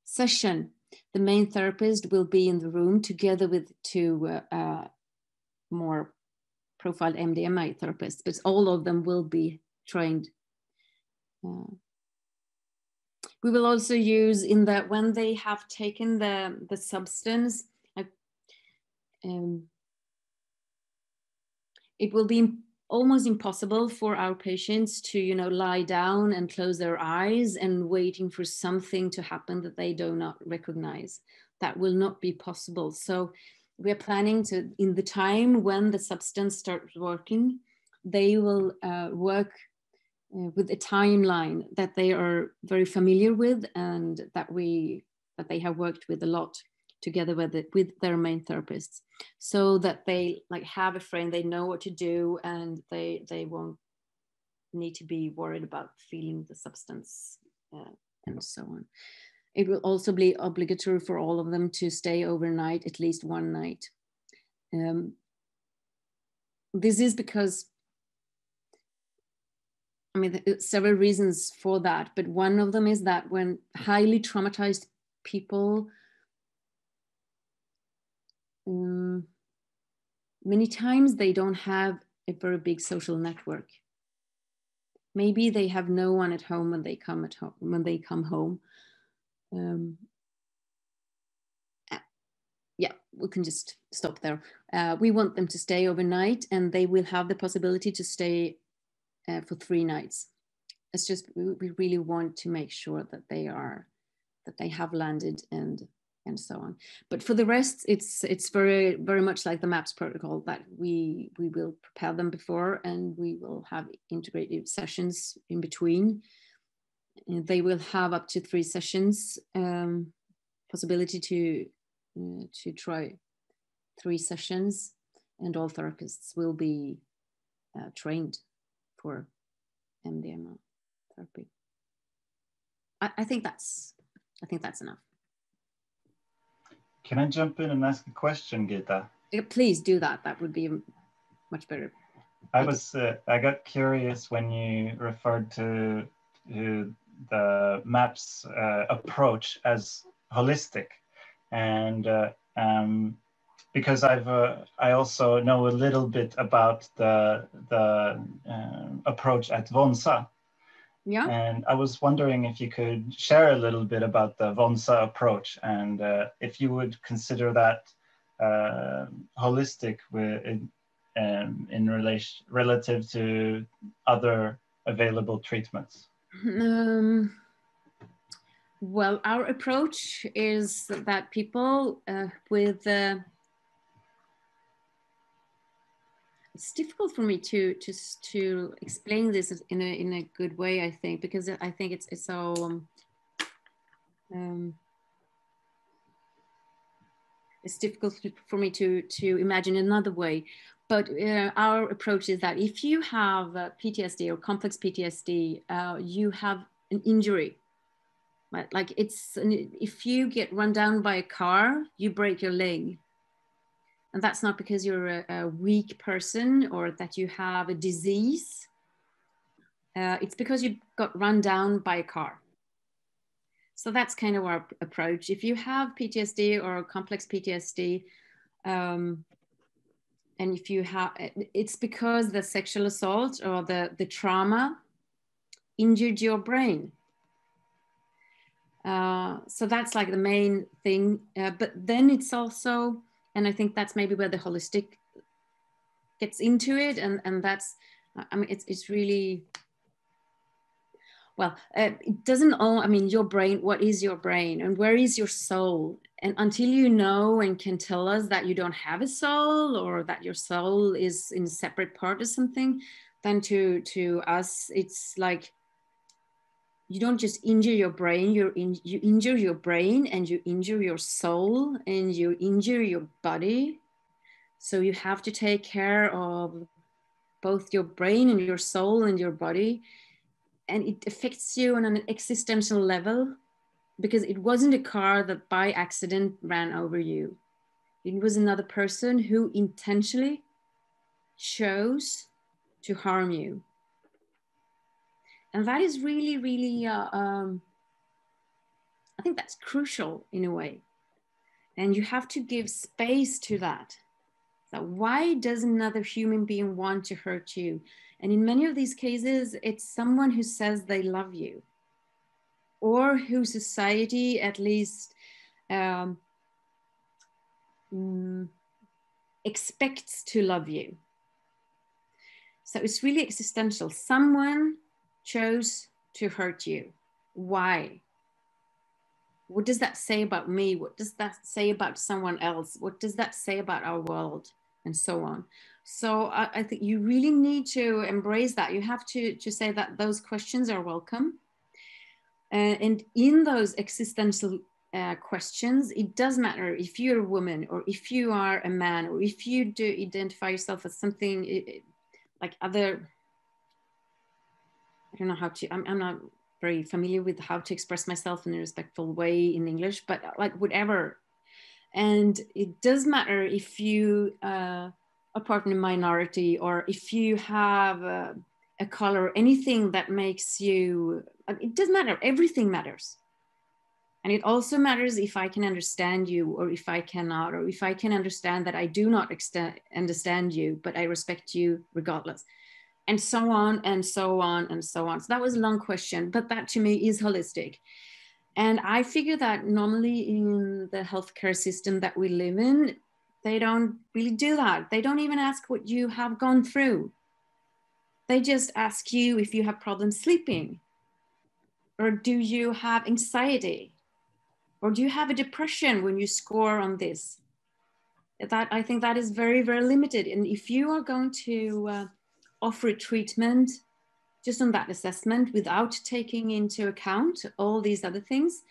session, the main therapist will be in the room together with two more profiled MDMA therapists, but all of them will be trained. We will also use in that when they have taken the substance, it will be almost impossible for our patients to, you know, lie down and close their eyes and waiting for something to happen that they do not recognize. That will not be possible. So we are planning to, in the time when the substance starts working, they will work with a timeline that they are very familiar with, and that they have worked with a lot together with their main therapists, so that they like have a frame, they know what to do, and they won't need to be worried about feeling the substance and so on. It will also be obligatory for all of them to stay overnight, at least one night. This is because, I mean, several reasons for that, but one of them is that when highly traumatized people, many times they don't have a very big social network. Maybe they have no one at home when they come home. Yeah, we can just stop there. We want them to stay overnight, and they will have the possibility to stay for 3 nights. It's just, we really want to make sure that they have landed and so on. But for the rest, it's very, very much like the MAPS protocol, that we will prepare them before, and we will have integrative sessions in between. They will have up to 3 sessions, possibility to try 3 sessions, and all therapists will be trained for MDMA therapy. I think that's enough. Can I jump in and ask a question, Gita? Please do that. That would be much better. I got curious when you referred to the MAPS approach as holistic, and because I also know a little bit about the approach at WONSA. Yeah. And I was wondering if you could share a little bit about the WONSA approach, and if you would consider that holistic in relation relative to other available treatments? Well, our approach is that people with it's difficult for me to explain this in a good way, I think, because I think it's so it's difficult for me to imagine another way. But our approach is that if you have PTSD or complex PTSD, you have an injury. Right? Like if you get run down by a car, you break your leg. And that's not because you're a weak person or that you have a disease. It's because you got run down by a car. So that's kind of our approach. If you have PTSD or complex PTSD, and if you have, it's because the sexual assault or the trauma injured your brain. So that's like the main thing. But then it's also, and I think that's maybe where the holistic gets into it. And that's, I mean, it's really, well, it doesn't all, I mean, your brain, what is your brain and where is your soul? And until you know and can tell us that you don't have a soul or that your soul is in a separate part or something, then to us, it's like, you don't just injure your brain, you injure your brain and you injure your soul and you injure your body. So you have to take care of both your brain and your soul and your body. And it affects you on an existential level because it wasn't a car that by accident ran over you. It was another person who intentionally chose to harm you. And that is really, really, I think that's crucial in a way. And you have to give space to that. So why does another human being want to hurt you? And in many of these cases, it's someone who says they love you or who society at least expects to love you. So it's really existential. Someone chose to hurt you. Why? What does that say about me? What does that say about someone else? What does that say about our world? And so on. So I think you really need to embrace that. You have to say that those questions are welcome. And in those existential questions, it does matter if you're a woman or if you are a man or if you do identify yourself as something like other, I don't know how to, I'm not very familiar with how to express myself in a respectful way in English, but like whatever. And it does matter if you are part of a minority or if you have a color, anything that makes you, it doesn't matter, everything matters. And it also matters if I can understand you or if I cannot, or if I can understand that I do not understand you, but I respect you regardless. And so on and so on and so on. So that was a long question, but that to me is holistic. And I figure that normally in the healthcare system that we live in, they don't really do that. They don't even ask what you have gone through. They just ask you if you have problems sleeping, or do you have anxiety, or do you have a depression when you score on this? That I think that is very, very limited. And if you are going to offer a treatment just on that assessment without taking into account all these other things,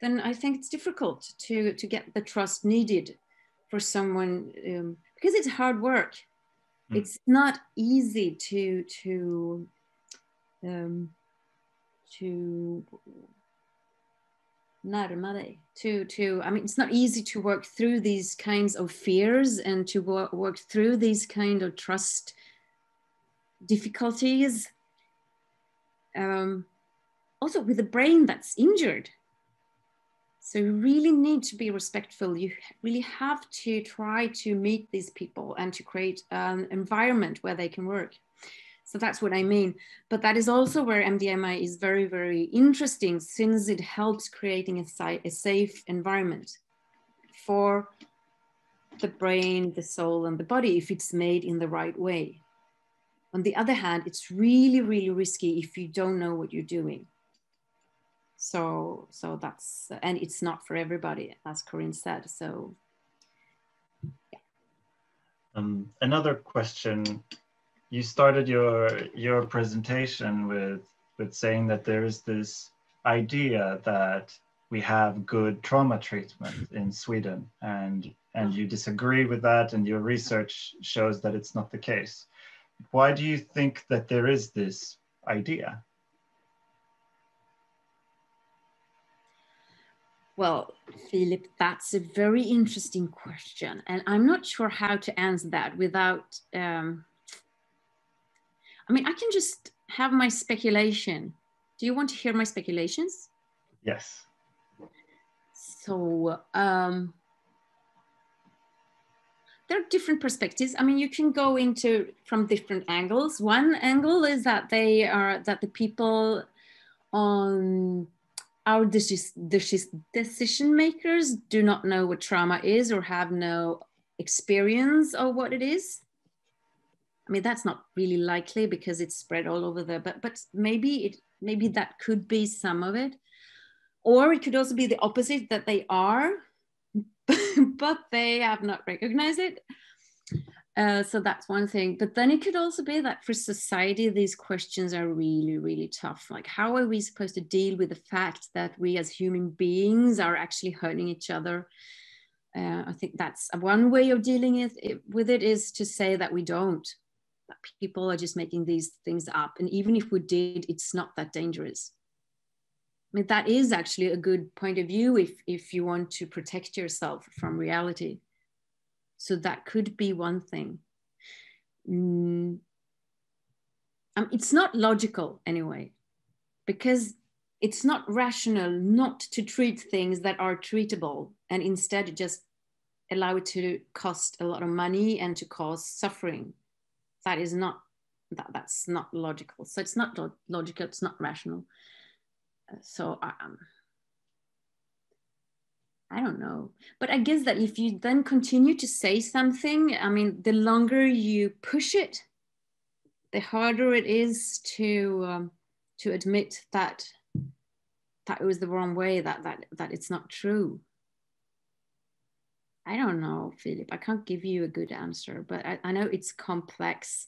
then I think it's difficult to get the trust needed for someone, because it's hard work. It's not easy to I mean, it's not easy to work through these kinds of fears and to work through these kind of trust difficulties. Also with a brain that's injured. So you really need to be respectful. You really have to try to meet these people and to create an environment where they can work. So that's what I mean. But that is also where MDMA is very, very interesting, since it helps creating a safe environment for the brain, the soul, and the body if it's made in the right way. On the other hand, it's really, really risky if you don't know what you're doing. So that's, and it's not for everybody, as Corinne said. So, yeah. Another question. You started your presentation with saying that there is this idea that we have good trauma treatment in Sweden, and you disagree with that, and your research shows that it's not the case. Why do you think that there is this idea? Well, Filip, that's a very interesting question. And I'm not sure how to answer that without, I mean, I can just have my speculation. Do you want to hear my speculations? Yes. So, there are different perspectives. I mean, you can go into from different angles. One angle is that that the people on our decision makers do not know what trauma is or have no experience of what it is. I mean, that's not really likely because it's spread all over there, but maybe that could be some of it. Or it could also be the opposite, that they are, but they have not recognized it. So that's one thing. But then it could also be that for society, these questions are really, really tough. Like, how are we supposed to deal with the fact that we as human beings are actually hurting each other? I think that's one way of dealing with it, is to say that we don't. That people are just making these things up. And even if we did, it's not that dangerous. I mean, that is actually a good point of view if you want to protect yourself from reality. So that could be one thing. It's not logical anyway, because it's not rational not to treat things that are treatable and instead just allow it to cost a lot of money and to cause suffering. That's not logical. So it's not logical, it's not rational. So I don't know, but I guess that if you then continue to say something, I mean, the longer you push it, the harder it is to admit that it was the wrong way, that it's not true. I don't know, Filip. I can't give you a good answer, but I know it's complex.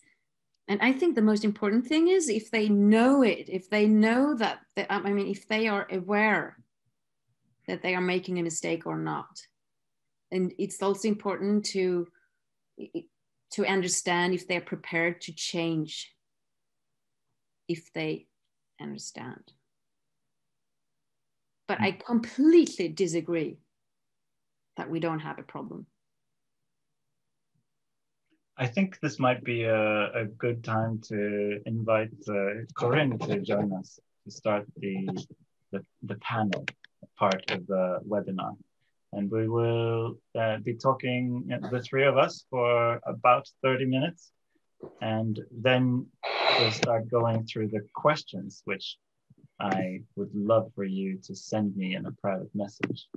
And I think the most important thing is if they know it, if they know that, if they are aware that they are making a mistake or not. And it's also important to understand if they're prepared to change, if they understand. But I completely disagree that we don't have a problem. I think this might be a good time to invite Corinne to join us to start the panel part of the webinar. And we will be talking, the three of us, for about 30 minutes. And then we'll start going through the questions, which I would love for you to send me in a private message.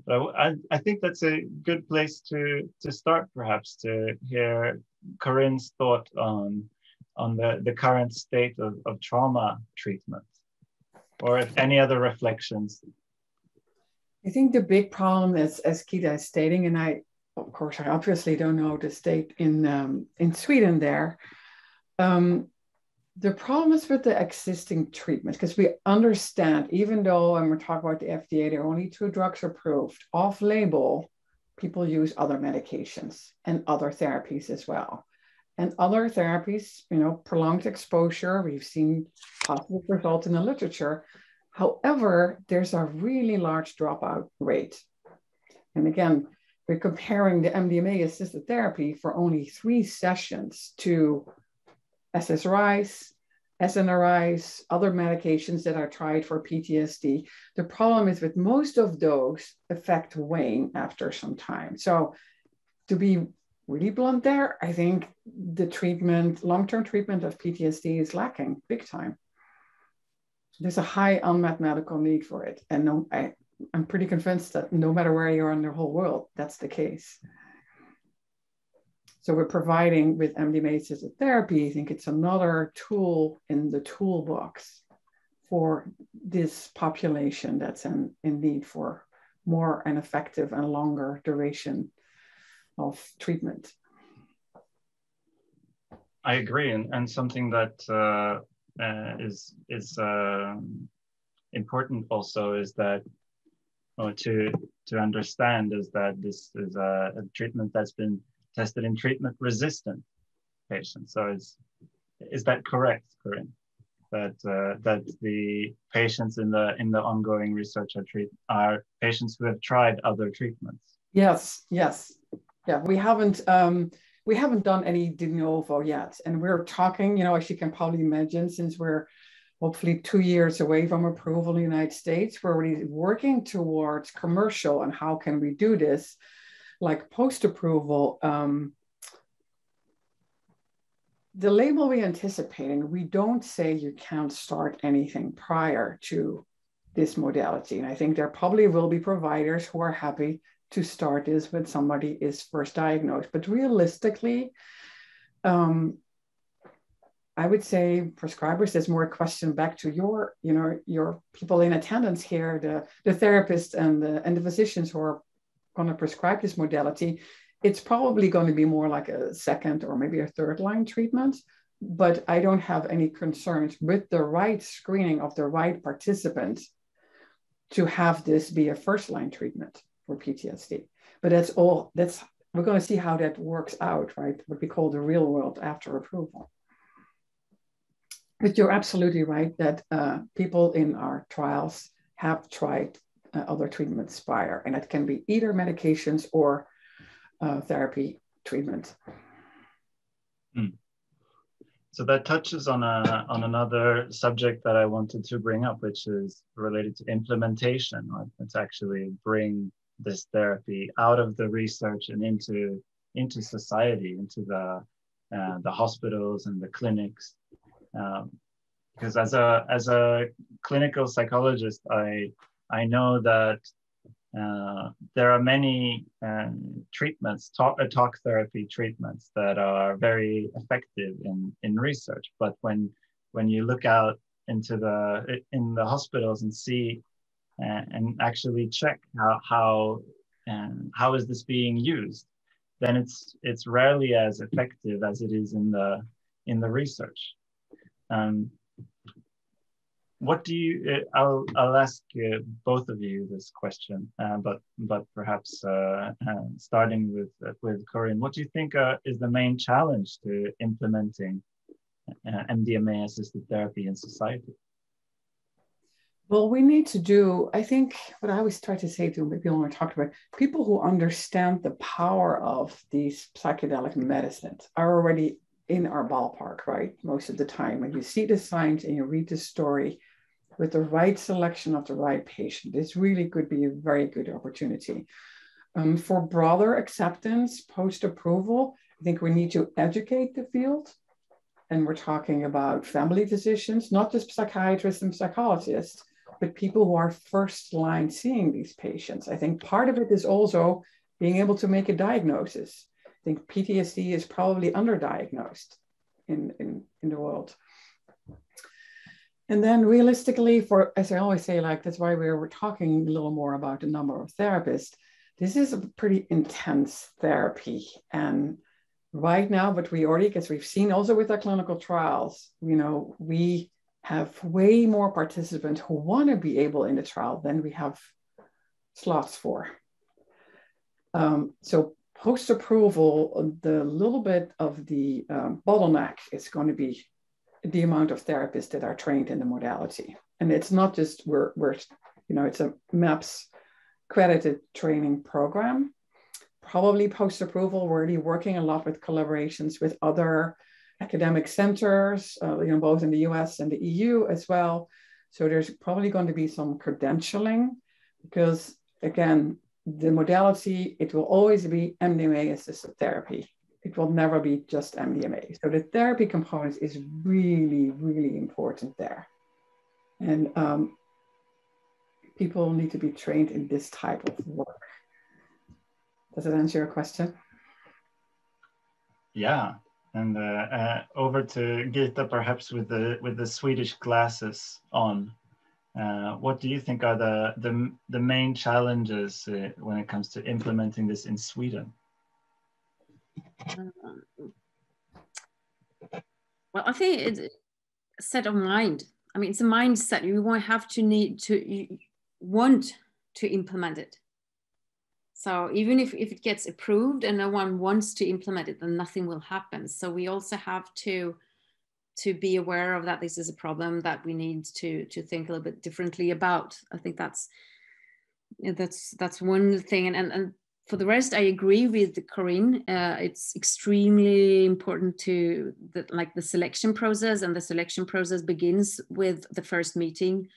But I think that's a good place to start, perhaps, to hear Corinne's thought on the current state of trauma treatment, or if any other reflections. I think the big problem is, as Kita is stating, and I obviously don't know the state in Sweden there. The problem is with the existing treatments, because we understand, even though when we're talking about the FDA, there are only 2 drugs approved, off-label, people use other medications and other therapies as well. And other therapies, prolonged exposure, we've seen positive results in the literature. However, there's a really large dropout rate. And again, we're comparing the MDMA-assisted therapy for only 3 sessions to SSRIs, SNRIs, other medications that are tried for PTSD. The problem is with most of those, effect wane after some time. So to be really blunt there, I think the treatment, long-term treatment of PTSD is lacking big time. There's a high unmet medical need for it. And I'm pretty convinced that no matter where you are in the whole world, that's the case. So we're providing with MDMA-assisted therapy, I think it's another tool in the toolbox for this population that's in need for more and effective and longer duration of treatment. I agree, and something that is important also is that to understand is that this is a treatment that's been tested in treatment-resistant patients. So is that correct, Corinne? That the patients in the ongoing research are patients who have tried other treatments? Yes, yes, yeah. We haven't done any de novo yet, and we're talking. As you can probably imagine, since we're hopefully 2 years away from approval in the United States, we're already working towards commercial and how can we do this, like post-approval. The label we're anticipating, we don't say you can't start anything prior to this modality. And I think there probably will be providers who are happy to start this when somebody is first diagnosed. But realistically, I would say prescribers, there's more a question back to your people in attendance here, the therapists and the physicians who are going to prescribe this modality. It's probably going to be more like a second or maybe a third line treatment, but I don't have any concerns with the right screening of the right participants to have this be a first line treatment for PTSD. But we're going to see how that works out, right? What we call the real world after approval. But you're absolutely right that people in our trials have tried other treatments prior, and it can be either medications or therapy treatment. So that touches on another subject that I wanted to bring up, which is related to implementation. Let's actually bring this therapy out of the research and into society, into the hospitals and the clinics. Because as a clinical psychologist, I know that there are many treatments, talk therapy treatments that are very effective in research. But when you look out into the hospitals and see and actually check how is this being used, then it's rarely as effective as it is in the research. What do you? I'll ask both of you this question, but perhaps starting with Corinne, what do you think is the main challenge to implementing MDMA-assisted therapy in society? Well, we need to do, I think, what I always try to say to people when we talk about people who understand the power of these psychedelic medicines are already in our ballpark, right? Most of the time, when you see the science and you read the story with the right selection of the right patient, this really could be a very good opportunity. For broader acceptance, post-approval, I think we need to educate the field. And we're talking about family physicians, not just psychiatrists and psychologists, but people who are first line seeing these patients. I think part of it is also being able to make a diagnosis. I think PTSD is probably underdiagnosed in the world. And then realistically, as I always say, like that's why we're talking a little more about the number of therapists. This is a pretty intense therapy. And right now, but we already, because we've seen also with our clinical trials, we have way more participants who want to be able in the trial than we have slots for. So post-approval, the little bit of the bottleneck is going to be the amount of therapists that are trained in the modality. And it's not just it's a MAPS credited training program. Probably post-approval, we're already working a lot with collaborations with other academic centers, both in the US and the EU as well. So there's probably going to be some credentialing because, again, the modality, it will always be MDMA-assisted therapy. It will never be just MDMA. So the therapy component is really, really important there. And people need to be trained in this type of work. Does it answer your question? Yeah, and over to Gita, perhaps with the Swedish glasses on. What do you think are the main challenges when it comes to implementing this in Sweden? Well, I think it's a set of mind. I mean, it's a mindset. You won't have to you want to implement it. So even if it gets approved and no one wants to implement it, then nothing will happen. So we also have to be aware of that this is a problem that we need to think a little bit differently about. I think that's one thing. And for the rest, I agree with Corinne. It's extremely important to the selection process, and the selection process begins with the first meeting,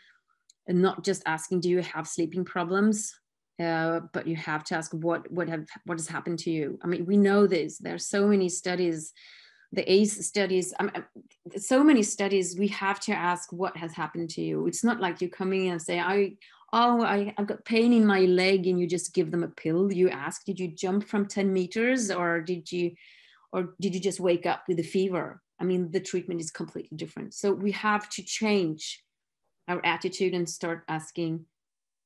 and not just asking, do you have sleeping problems? But you have to ask what has happened to you. I mean, we know this. There are so many studies, the ACE studies, so many studies. We have to ask what has happened to you. It's not like you coming in and say, I've got pain in my leg, and you just give them a pill. You ask, did you jump from 10 meters, or did you just wake up with a fever? I mean, the treatment is completely different. So we have to change our attitude and start asking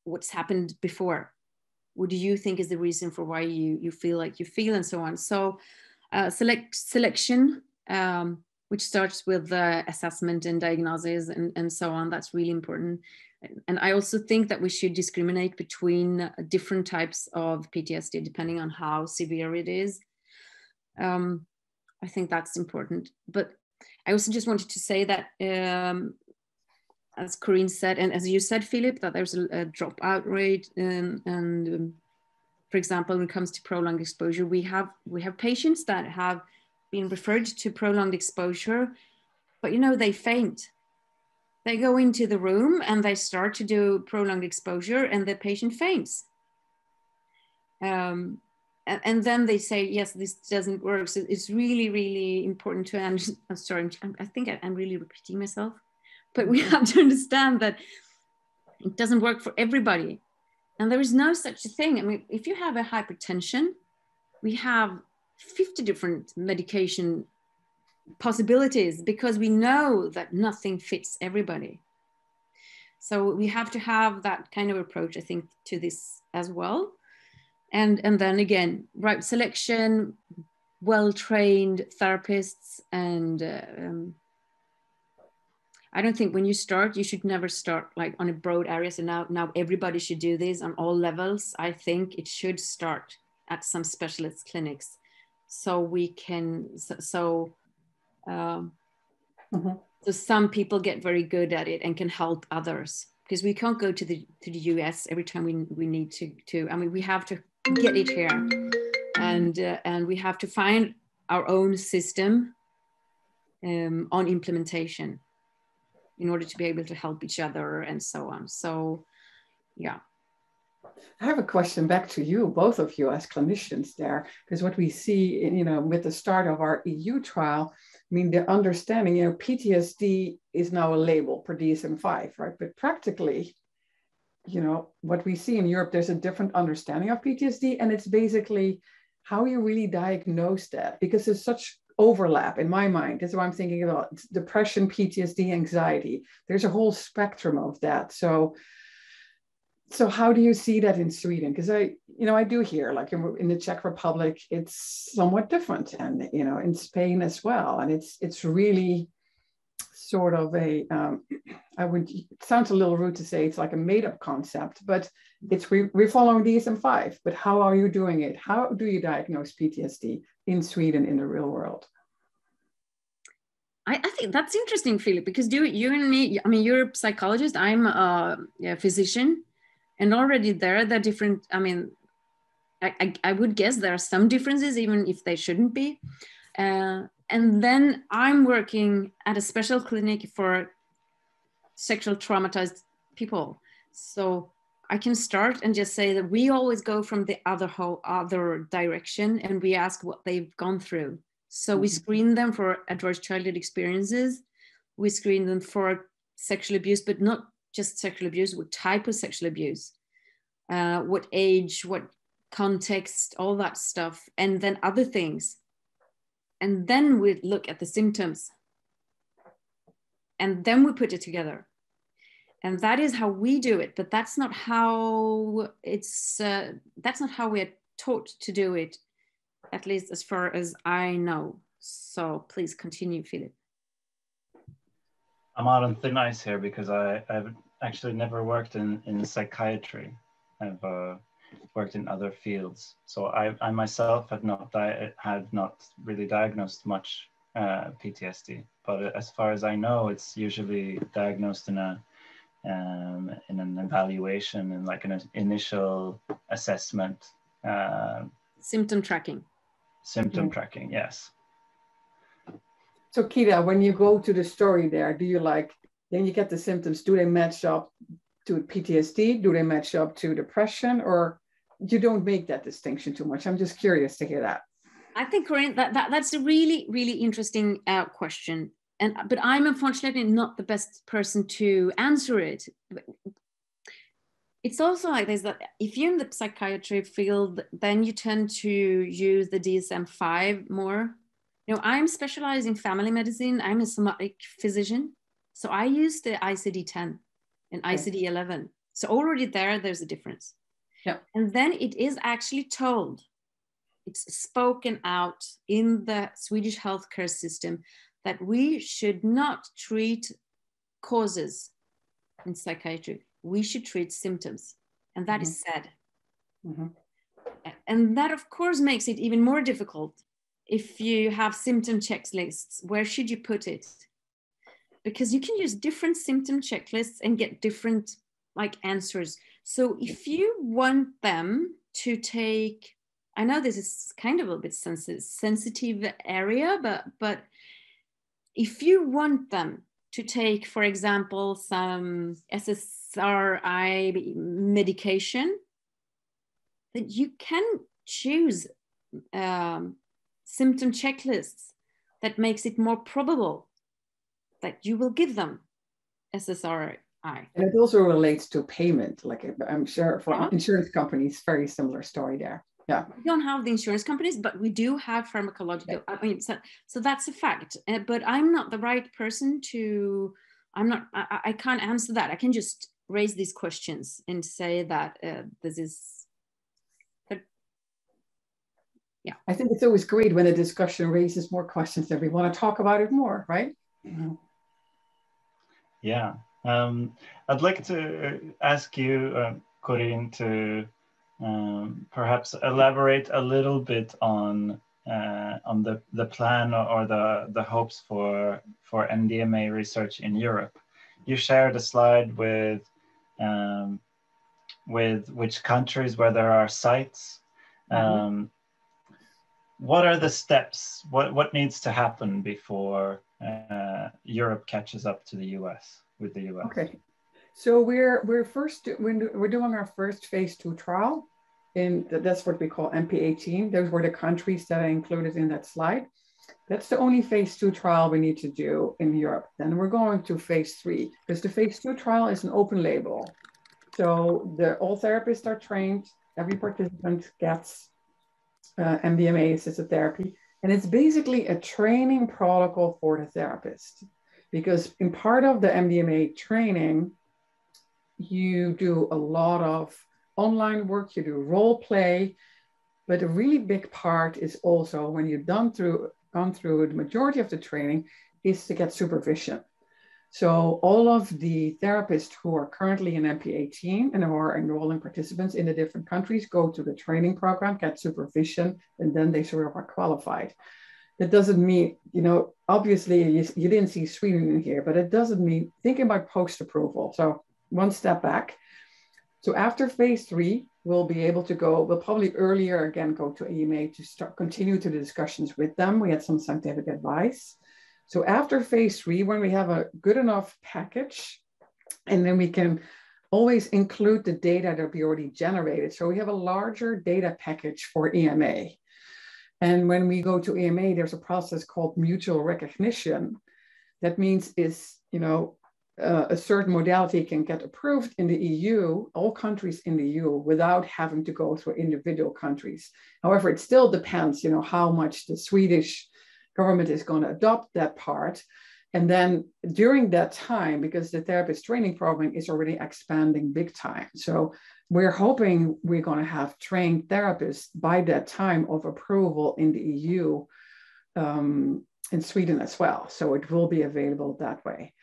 what's happened before. What do you think is the reason for why you feel like you feel, and so on. So selection, which starts with assessment and diagnosis and so on. That's really important. And I also think that we should discriminate between different types of PTSD depending on how severe it is. I think that's important. But I also just wanted to say that, as Corinne said, and as you said, Filip, that there's a dropout rate, and for example, when it comes to prolonged exposure, we have patients that have been referred to prolonged exposure, but they faint. They go into the room and they start to do prolonged exposure, and the patient faints. And then they say, yes, this doesn't work. So it's really, really important to understand. I'm sorry, I think I'm really repeating myself. But we have to understand that it doesn't work for everybody. And there is no such a thing. I mean, if you have a hypertension, we have 50 different medication possibilities, because we know that nothing fits everybody. So we have to have that kind of approach, I think, to this as well. And then again, right selection, well-trained therapists, and I don't think when you start, you should never start like on a broad area. So now everybody should do this on all levels. I think it should start at some specialist clinics, so we can, so some people get very good at it and can help others, because we can't go to the US every time we need to. I mean, we have to get it here, and we have to find our own system on implementation, in order to be able to help each other and so on. So, yeah. I have a question back to you, both of you as clinicians there, because what we see, with the start of our EU trial, I mean, the understanding, PTSD is now a label per DSM-5, right? But practically, what we see in Europe, there's a different understanding of PTSD, and it's basically how you really diagnose that, because there's such overlap in my mind. That's what I'm thinking about. It's depression, PTSD, anxiety. There's a whole spectrum of that. So how do you see that in Sweden? Because I do hear, like in the Czech Republic, it's somewhat different, and in Spain as well. And it's really sort of it sounds a little rude to say it's like a made-up concept, but we're following DSM-5. But how are you doing it? How do you diagnose PTSD in Sweden in the real world? I think that's interesting, Filip, because you and me, I mean, you're a psychologist, I'm a physician, and already there are different, I mean, I would guess there are some differences, even if they shouldn't be. And then I'm working at a special clinic for sexual traumatized people. So I can start and just say that we always go from the other direction, and we ask what they've gone through. So we screen them for adverse childhood experiences. We screen them for sexual abuse, but not just sexual abuse, what type of sexual abuse, what age, what context, all that stuff, and then other things. And then we look at the symptoms. And then we put it together. And that is how we do it, but that's not how that's not how we're taught to do it, at least as far as I know. So please continue, Filip. I'm out on thin ice here because I've actually never worked in psychiatry. I've worked in other fields. So I myself had not really diagnosed much PTSD, but as far as I know, it's usually diagnosed in an evaluation and like an initial assessment. Symptom tracking. Symptom tracking, yes. So Kira, when you go to the story there, do you then you get the symptoms, do they match up to PTSD? Do they match up to depression? Or you don't make that distinction too much? I'm just curious to hear that. I think, Corinne, that's a really, really interesting question. But I'm unfortunately not the best person to answer it. It's also like this, that if you're in the psychiatry field, then you tend to use the DSM-5 more. I'm specialized in family medicine. I'm a somatic physician. So I use the ICD-10 and ICD-11. So already there's a difference. Yeah. And then it is actually told, it's spoken out in the Swedish healthcare system that we should not treat causes in psychiatry. We should treat symptoms. And that is said. And that, of course, makes it even more difficult. If you have symptom checklists, where should you put it? Because you can use different symptom checklists and get different answers. So if you want them to take, I know this is kind of a bit sensitive area, but if you want them to take, for example, some SSRI medication, then you can choose symptom checklists that makes it more probable that you will give them SSRI. And it also relates to payment, I'm sure for insurance companies, very similar story there. Yeah. We don't have the insurance companies, but we do have pharmacological. So that's a fact. But I'm not the right person I can't answer that. I can just raise these questions and say that this is. Yeah. I think it's always great when a discussion raises more questions and we want to talk about it more, right? Yeah. I'd like to ask you, Corinne, to perhaps elaborate a little bit on the plan or the hopes for MDMA research in Europe. You shared a slide with which countries where there are sites. What are the steps? What needs to happen before Europe catches up to the US with the US? Okay, so we're doing our first phase 2 trial, and that's what we call MP18. Those were the countries that I included in that slide. That's the only phase 2 trial we need to do in Europe. Then we're going to phase 3 because the phase 2 trial is an open label. So all therapists are trained. Every participant gets MDMA-assisted therapy. And it's basically a training protocol for the therapist. Because in part of the MDMA training, you do a lot of online work, you do role play, but a really big part is also when you've gone through the majority of the training is to get supervision. So all of the therapists who are currently in MP18 and who are enrolling participants in the different countries go to the training program, get supervision, and then they sort of are qualified. That doesn't mean, obviously you didn't see Sweden in here, but it doesn't mean thinking about post-approval. So one step back. So after phase 3, we'll be able to we'll probably earlier again go to EMA to continue to the discussions with them. We had some scientific advice. So after phase 3, when we have a good enough package, and then we can always include the data that we already generated. So we have a larger data package for EMA. And when we go to EMA, there's a process called mutual recognition. That means a certain modality can get approved in the EU, all countries in the EU, without having to go through individual countries. However, it still depends, you know, how much the Swedish government is going to adopt that part. And then during that time, because the therapist training program is already expanding big time. So we're hoping we're going to have trained therapists by that time of approval in the EU, in Sweden as well. So it will be available that way.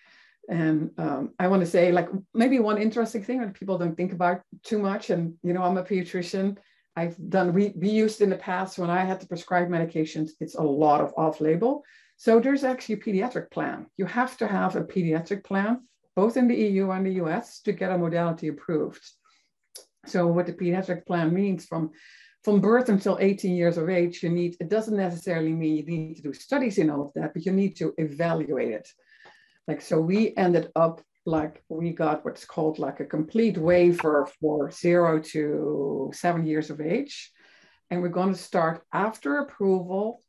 And I want to say, like, maybe one interesting thing that people don't think about too much. And, you know, I'm a pediatrician. I've done, we used in the past when I had to prescribe medications, it's a lot of off-label. So there's actually a pediatric plan. You have to have a pediatric plan, both in the EU and the US, to get a modality approved. So what the pediatric plan means, from birth until 18 years of age, you need, it doesn't necessarily mean you need to do studies in all of that, but you need to evaluate it. Like, so we ended up, like, we got what's called like a complete waiver for 0 to 7 years of age. And we're going to start after approval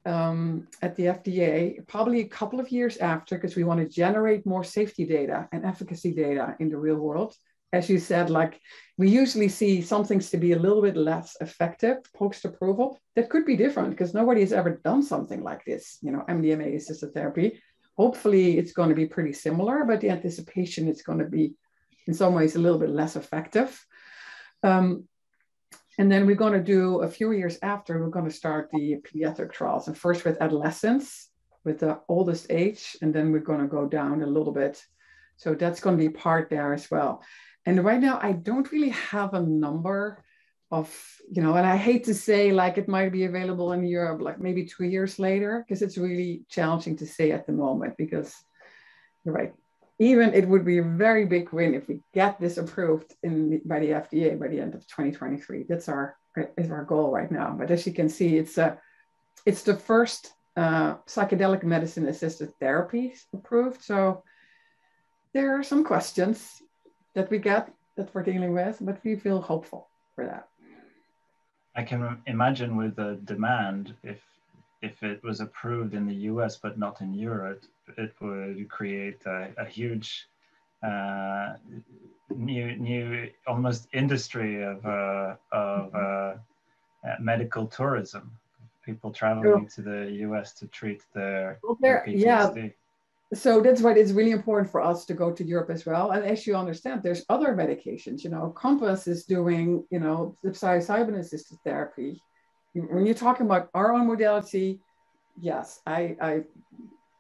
at the FDA, probably a couple of years after, because we want to generate more safety data and efficacy data in the real world. As you said, like, we usually see some things to be a little bit less effective post-approval. That could be different because nobody has ever done something like this, you know, MDMA-assisted therapy. Hopefully it's going to be pretty similar, but the anticipation is going to be in some ways a little bit less effective. And then we're going to do, a few years after, we're going to start the pediatric trials, and first with adolescents, with the oldest age, and then we're going to go down a little bit. So that's going to be part there as well. And right now, I don't really have a number of, you know, and I hate to say, like, it might be available in Europe, like maybe 2 years later, because it's really challenging to say at the moment, because you're right. Even it would be a very big win if we get this approved by the FDA by the end of 2023. That's our goal right now. But as you can see, it's the first psychedelic medicine assisted therapy approved. So there are some questions that we get that we're dealing with, but we feel hopeful for that. I can imagine with the demand, if it was approved in the US but not in Europe, it would create a huge new almost industry of medical tourism. People traveling to the US to treat their PTSD. Yeah. So that's why it's really important for us to go to Europe as well. And as you understand, there's other medications, you know, Compass is doing, you know, the psilocybin assisted therapy. When you're talking about our own modality, yes, I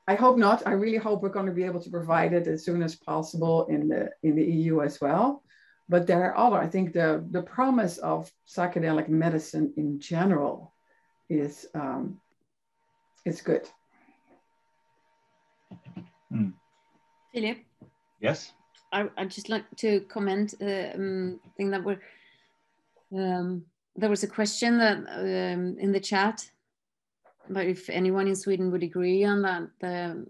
hope not. I really hope we're going to be able to provide it as soon as possible in the EU as well. But there are other, I think the promise of psychedelic medicine in general is good. Filip? Yes? I'd just like to comment thing that there was a question that in the chat about if anyone in Sweden would agree on that the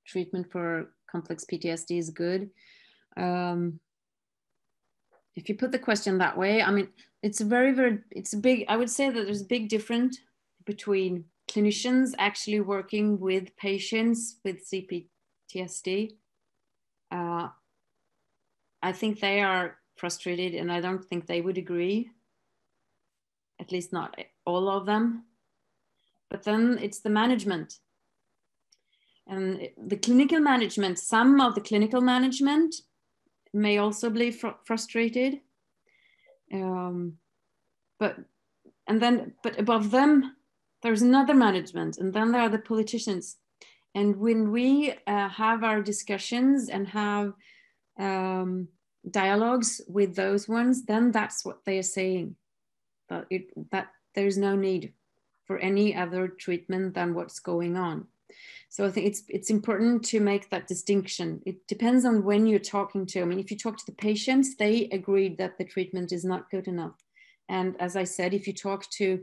treatment for complex PTSD is good. If you put the question that way, I mean, it's a big, I would say that there's a big difference between clinicians actually working with patients with CPTSD. I think they are frustrated, and I don't think they would agree, at least not all of them. But then it's the management. And the clinical management, some of the clinical management may also be frustrated. But above them, there's another management, and then there are the politicians. And when we have our discussions and have dialogues with those ones, then that's what they are saying, that there's no need for any other treatment than what's going on. So I think it's important to make that distinction. It depends on when you're talking to. I mean, if you talk to the patients, they agreed that the treatment is not good enough. And as I said, if you talk to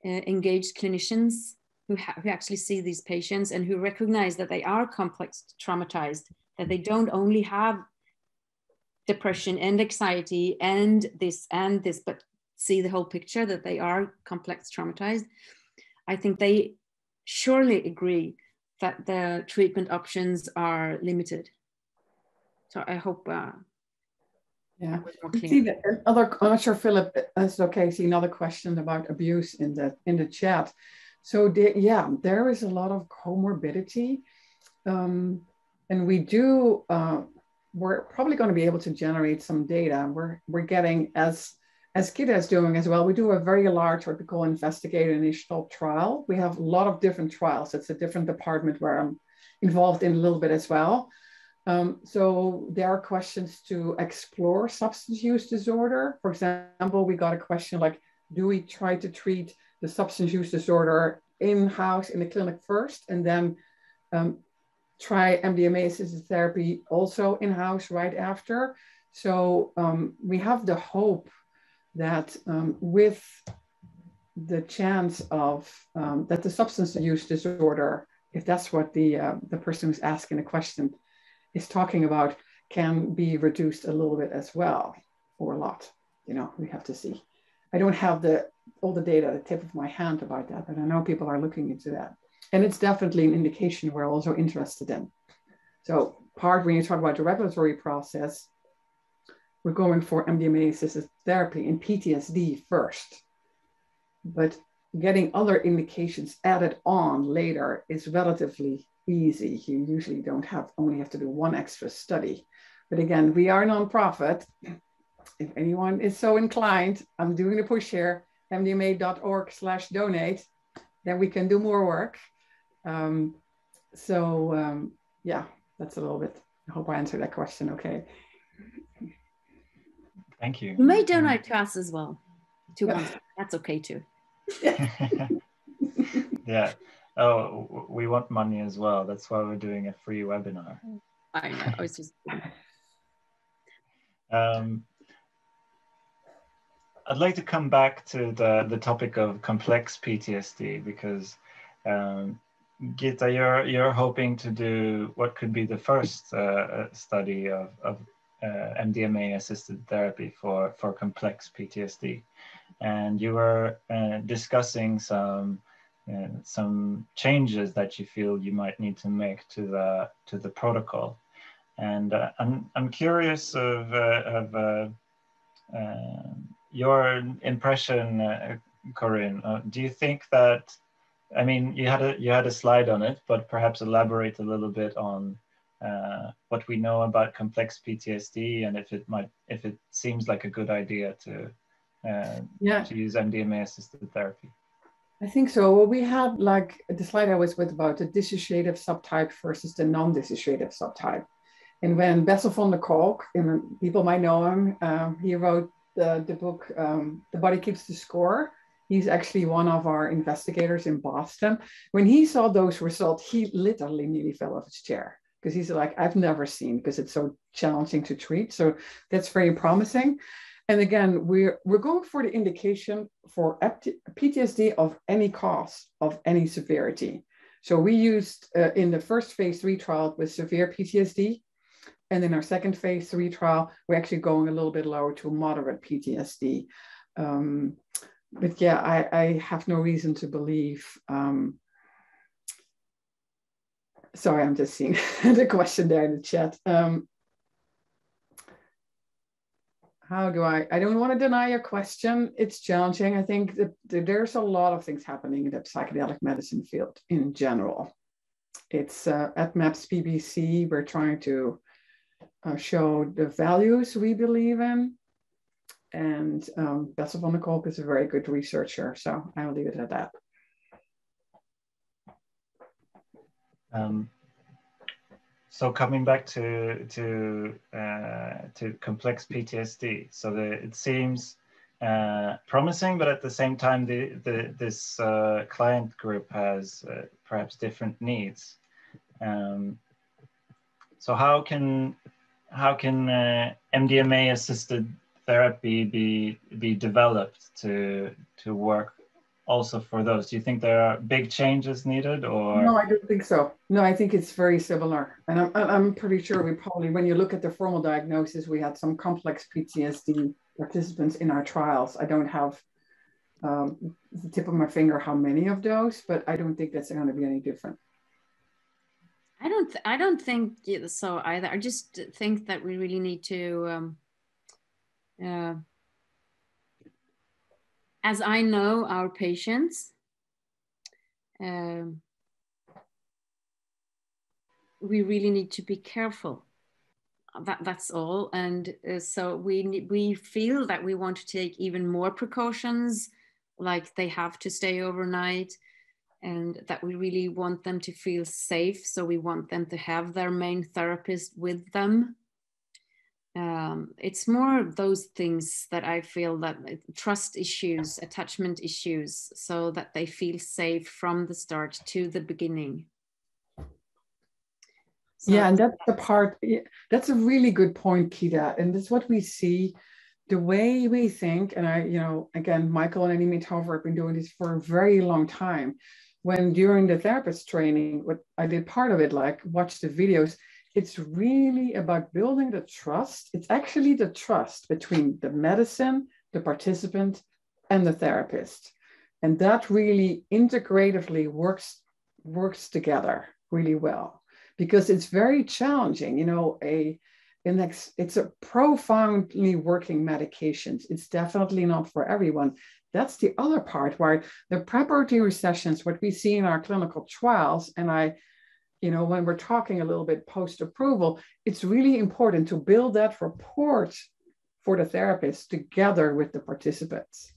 engaged clinicians who actually see these patients and who recognize that they are complex traumatized, that they don't only have depression and anxiety and this, but see the whole picture, that they are complex traumatized, I think they surely agree that the treatment options are limited. So I hope yeah. more clear. See I'm not sure, Philip, it's okay. See another question about abuse in the chat. So there is a lot of comorbidity, and we do. We're probably going to be able to generate some data. We're getting, as Kita is doing as well. We do a very large, what we call investigator initial trial. We have a lot of different trials. It's a different department where I'm involved in a little bit as well. So there are questions to explore substance use disorder. For example, we got a question like, do we try to treat the substance use disorder in-house in the clinic first, and then try MDMA-assisted therapy also in-house right after? So we have the hope that with the chance of that the substance use disorder, if that's what the person who's asking the question is talking about, can be reduced a little bit as well, or a lot. You know, we have to see. I don't have all the data at the tip of my hand about that, but I know people are looking into that. And it's definitely an indication we're also interested in. So when you talk about the regulatory process, we're going for MDMA-assisted therapy in PTSD first. But getting other indications added on later is relatively easy. You usually only have to do one extra study. But again, we are a nonprofit. If anyone is so inclined, I'm doing the push here, mdma.org/donate, then we can do more work. Yeah, that's a little bit, I hope I answered that question okay. Thank you. You may donate to us as well, to WONSA. That's okay too. Yeah. Oh, we want money as well. That's why we're doing a free webinar. I know. I was just. I'd like to come back to the topic of complex PTSD, because Gita, you're hoping to do what could be the first study of MDMA-assisted therapy for complex PTSD, and you were discussing some changes that you feel you might need to make to the protocol, and I'm curious of your impression, Corinne. Do you think that, I mean, you had a slide on it, but perhaps elaborate a little bit on what we know about complex PTSD, and if it seems like a good idea to use MDMA-assisted therapy. I think so. Well, we had like the slide I was with about the dissociative subtype versus the non-dissociative subtype. And when Bessel van der Kolk, and people might know him, he wrote the book, The Body Keeps the Score. He's actually one of our investigators in Boston. When he saw those results, he literally nearly fell off his chair, because he's like, I've never seen, because it's so challenging to treat. So that's very promising. And again, we're going for the indication for PTSD of any cause, of any severity. So we used in the first phase 3 trial with severe PTSD. And in our second phase 3 trial, we're actually going a little bit lower to moderate PTSD. But yeah, I have no reason to believe. Sorry, I'm just seeing the question there in the chat. How do I don't want to deny your question. It's challenging. I think that there's a lot of things happening in the psychedelic medicine field in general. It's at MAPS BBC, we're trying to show the values we believe in. And Bessel van der Kolk is a very good researcher, so I'll leave it at that. So coming back to complex PTSD, so it seems promising, but at the same time, this client group has perhaps different needs. So how can MDMA-assisted therapy be developed to work also for those? Do you think there are big changes needed, or? No, I don't think so. No, I think it's very similar. And I'm pretty sure we probably, when you look at the formal diagnosis, we had some complex PTSD participants in our trials. I don't have the tip of my finger how many of those, but I don't think that's going to be any different. I don't think so either. I just think that we really need to, as I know our patients, we really need to be careful. That's all. And so we feel that we want to take even more precautions, like they have to stay overnight, and that we really want them to feel safe. So we want them to have their main therapist with them. It's more those things that I feel, that trust issues, attachment issues, so that they feel safe from the start to the beginning. So, yeah, and that's the part, that's a really good point, Kita. And that's what we see, the way we think. And I, again, Michael and Mdma have been doing this for a very long time. When during the therapist training, what I did part of it, like watch the videos, it's really about building the trust. It's actually the trust between the medicine, the participant, and the therapist. And that really integratively works together really well, because it's very challenging. It's a profoundly working medications. It's definitely not for everyone. That's the other part, where the preparatory sessions, what we see in our clinical trials, and when we're talking a little bit post-approval, it's really important to build that rapport for the therapist together with the participants.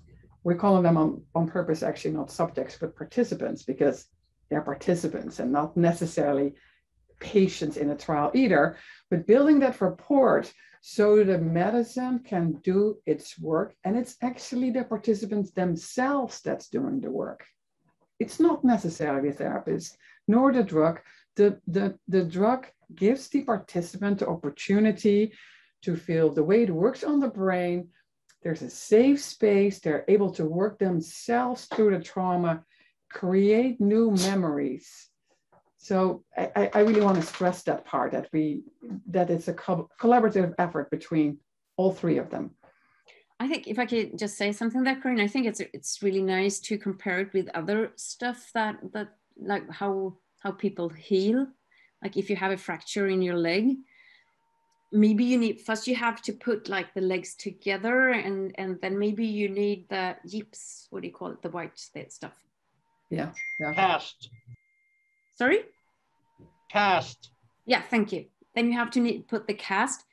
We're calling them on purpose, actually not subjects, but participants, because they're participants and not necessarily patients in a trial either, but building that rapport so the medicine can do its work. And it's actually the participants themselves that's doing the work. It's not necessarily the therapist, nor the drug. The drug gives the participant the opportunity to feel the way it works on the brain. There's a safe space. They're able to work themselves through the trauma, create new memories. So I really want to stress that part, that it's a collaborative effort between all three of them. I think if I could just say something there, Corinne, I think it's really nice to compare it with other stuff that like how people heal. Like if you have a fracture in your leg, maybe you have to put like the legs together, and then maybe you need the yips, what do you call it, the white stuff. Yeah. Cast. Sorry? Cast. Yeah, thank you. Then you have to put the cast.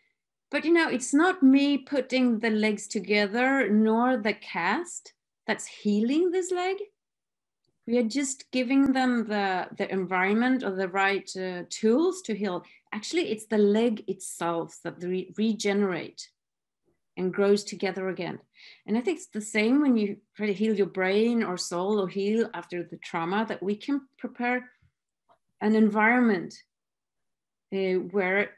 But it's not me putting the legs together nor the cast that's healing this leg. We are just giving them the environment or the right tools to heal. Actually, it's the leg itself that regenerate and grows together again. And I think it's the same when you try to heal your brain or soul or heal after the trauma, that we can prepare an environment where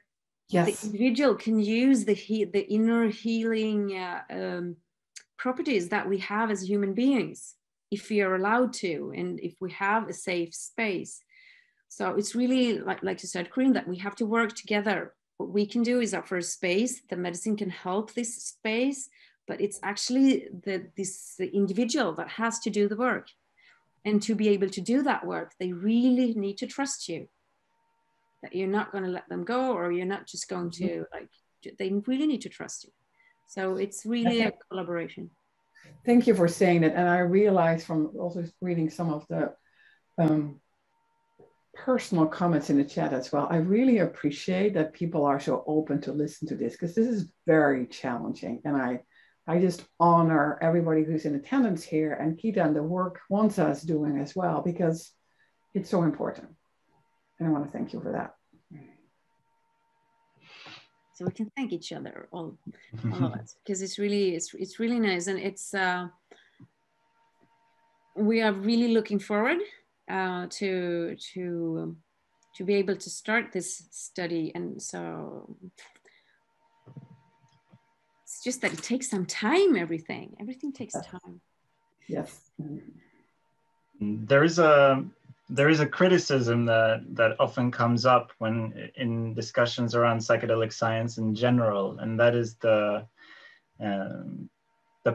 yes, the individual can use the inner healing properties that we have as human beings, if we are allowed to, and if we have a safe space. So it's really, like you said, Corinne, that we have to work together. What we can do is offer a space. The medicine can help this space, but it's actually the individual that has to do the work. And to be able to do that work, they really need to trust you, that you're not going to let them go, or you're not just going to, they really need to trust you. So it's really a collaboration. Thank you for saying that. And I realized from also reading some of the personal comments in the chat as well, I really appreciate that people are so open to listen to this, because this is very challenging. And I just honor everybody who's in attendance here, and Kita and the work WONSA is doing as well, because it's so important. And I want to thank you for that. So we can thank each other, all of us, because it's really nice, and it's we are really looking forward to be able to start this study. And so it's just that it takes some time. Everything takes time. Yes. There is a criticism that often comes up when in discussions around psychedelic science in general, and that is the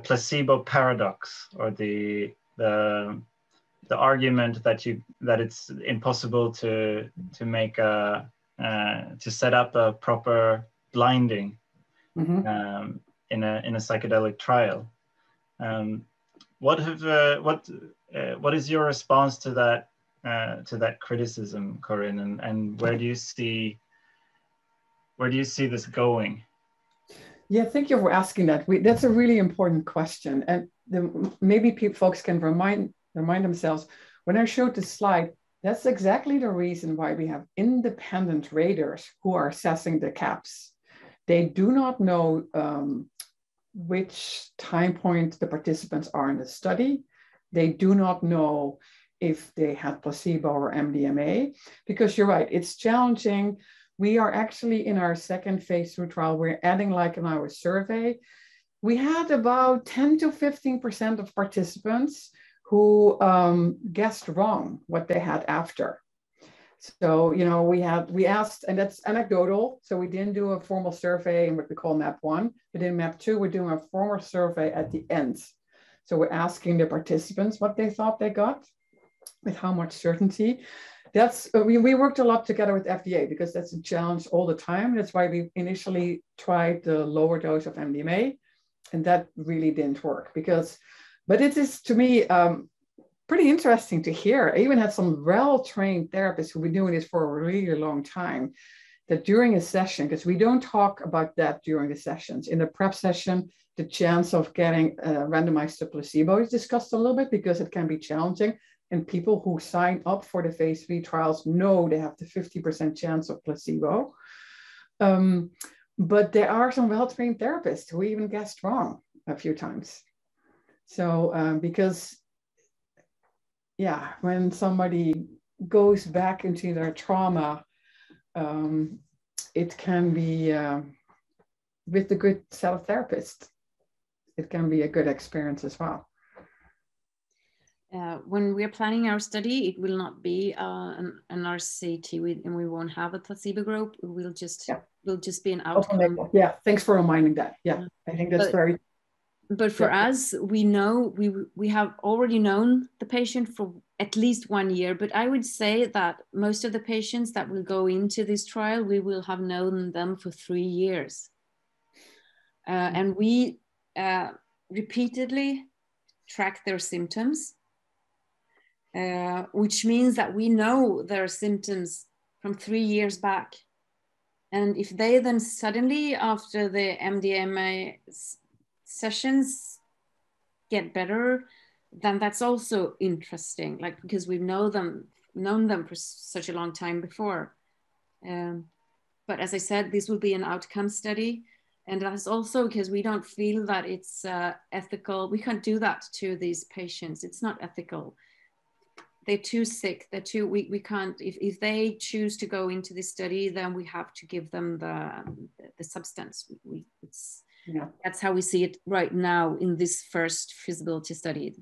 placebo paradox, or the the argument that it's impossible to make a to set up a proper blinding in a psychedelic trial. What is your response to that criticism, Corinne, and where do you see this going? Yeah, thank you for asking that. That's a really important question, and maybe folks can remind themselves. When I showed the slide, that's exactly the reason why we have independent raters who are assessing the caps. They do not know which time point the participants are in the study. They do not know if they had placebo or MDMA, because you're right, it's challenging. We are actually in our second phase 2 trial, we're adding like in our survey, we had about 10 to 15% of participants who guessed wrong what they had after. So, you know, we asked, and that's anecdotal. So we didn't do a formal survey in what we call map 1, but in map 2, we're doing a formal survey at the end. So we're asking the participants what they thought they got, with how much certainty. That's, we worked a lot together with FDA because that's a challenge all the time. That's why we initially tried the lower dose of MDMA, and that really didn't work but it is, to me, pretty interesting to hear. I even had some well-trained therapists who've been doing this for a really long time, that during a session, because we don't talk about that during the sessions. In the prep session, the chance of getting randomized to placebo is discussed a little bit because it can be challenging. And people who sign up for the phase 3 trials know they have the 50% chance of placebo. But there are some well-trained therapists who even guessed wrong a few times. So because, yeah, when somebody goes back into their trauma, it can be, with a good set of therapists, it can be a good experience as well. When we're planning our study, it will not be an RCT, and we won't have a placebo group. We'll just be an outcome. Yeah, thanks for reminding that. Yeah, I think that's very. But for us, we know we have already known the patient for at least 1 year. But I would say that most of the patients that will go into this trial, we will have known them for 3 years, and we repeatedly track their symptoms. Which means that we know their symptoms from 3 years back. And if they then suddenly, after the MDMA sessions, get better, then that's also interesting, like, because we've known them for such a long time before. But as I said, this will be an outcome study. And that's also because we don't feel that it's ethical. We can't do that to these patients. It's not ethical. They're too sick. We can't, if they choose to go into this study, then we have to give them the substance. That's how we see it right now in this first feasibility study.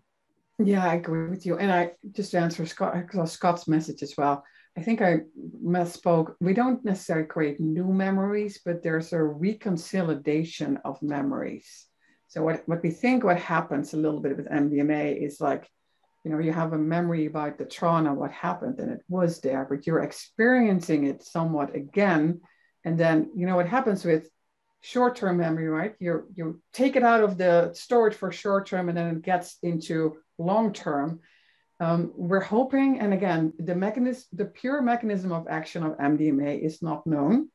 Yeah, I agree with you. And I just to answer Scott's message as well. I think I misspoke. We don't necessarily create new memories, but there's a reconsolidation of memories. So what we think what happens a little bit with MDMA is like, you know, you have a memory about the trauma, what happened, and it was there, but you're experiencing it somewhat again. And then, you know, what happens with short-term memory, right? You take it out of the storage for short-term, and then it gets into long-term. We're hoping, and again, the pure mechanism of action of MDMA is not known.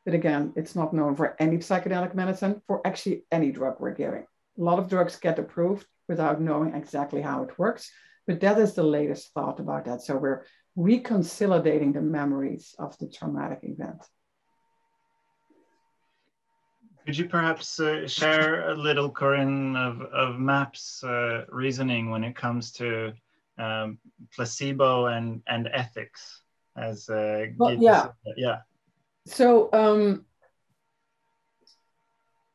But again, it's not known for any psychedelic medicine, for actually any drug we're giving. A lot of drugs get approved without knowing exactly how it works. But that is the latest thought about that. So we're reconsolidating the memories of the traumatic event. Could you perhaps share a little, Corinne, of MAP's reasoning when it comes to placebo and ethics? As yeah. So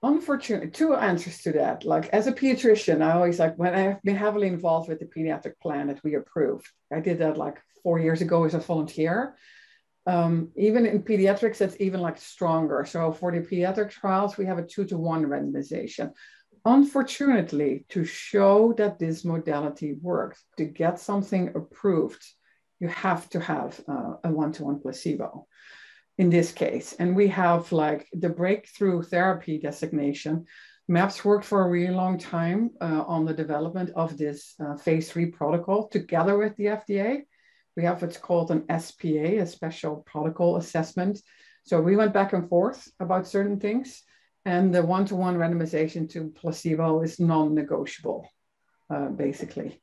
unfortunately, 2 answers to that. Like, as a pediatrician, I always when I've been heavily involved with the pediatric plan that we approved. I did that like 4 years ago as a volunteer. Even in pediatrics, it's even like stronger. So for the pediatric trials, we have a 2-to-1 randomization. unfortunately, to show that this modality works, to get something approved, you have to have a one-to-one placebo in this case. And we have like the breakthrough therapy designation. MAPS worked for a really long time on the development of this phase 3 protocol together with the FDA. We have what's called an SPA, a special protocol assessment. So we went back and forth about certain things, and the one-to-one randomization to placebo is non-negotiable, basically.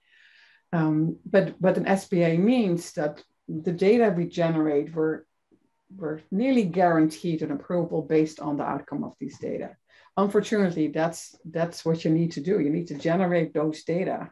But an SPA means that the data we generate, we're nearly guaranteed an approval based on the outcome of these data. Unfortunately, that's what you need to do. You need to generate those data.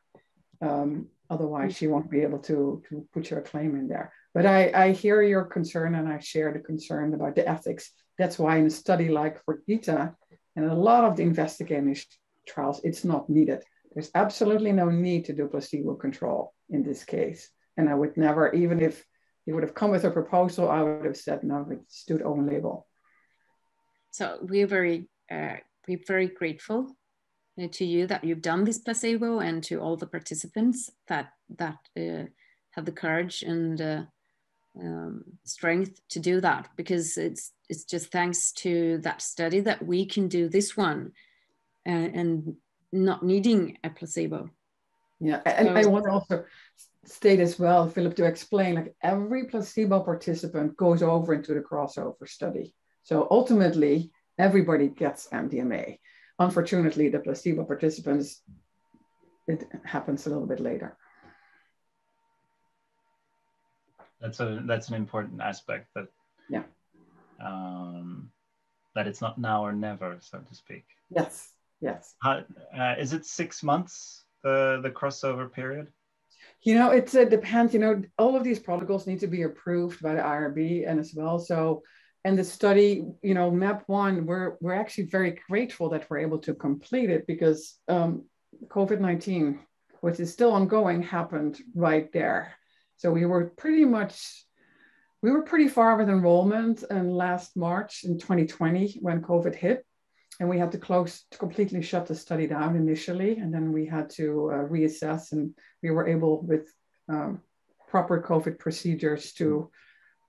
Otherwise, you won't be able to put your claim in there. But I hear your concern, and I share the concern about the ethics. That's why in a study like for Gita and a lot of the investigative trials, it's not needed. There's absolutely no need to do placebo control in this case. And I would never, even if he would have come with a proposal, I would have said, no, it's do own label. So we're very grateful to you that you've done this placebo, and to all the participants that have the courage and strength to do that, because it's just thanks to that study that we can do this one and not needing a placebo. Yeah, and I want to also state as well, Philip, to explain, like every placebo participant goes over into the crossover study. So ultimately, everybody gets MDMA. Unfortunately, the placebo participants, it happens a little bit later. That's an important aspect, that yeah, that it's not now or never, so to speak. Yes, yes. How, is it 6 months, the crossover period? You know, it depends. You know, all of these protocols need to be approved by the IRB and as well. So, and the study, you know, MAP1, we're actually very grateful that we're able to complete it, because COVID-19, which is still ongoing, happened right there. So we were pretty far with enrollment in last March in 2020 when COVID hit, and we had to completely shut the study down initially, and then we had to reassess, and we were able with proper COVID procedures to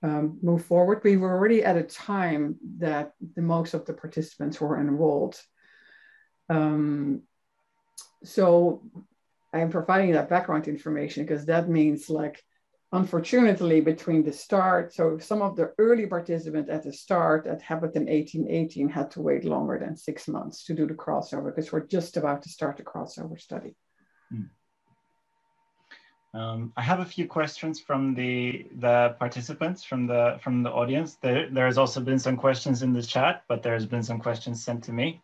move forward. We were already at a time that most of the participants were enrolled. So I'm providing that background information because that means, like, unfortunately, between the start, so some of the early participants at the start that happened in 1818 had to wait longer than 6 months to do the crossover, because we're just about to start the crossover study. I have a few questions from the participants, from the audience. There has also been some questions in the chat, but there's been some questions sent to me.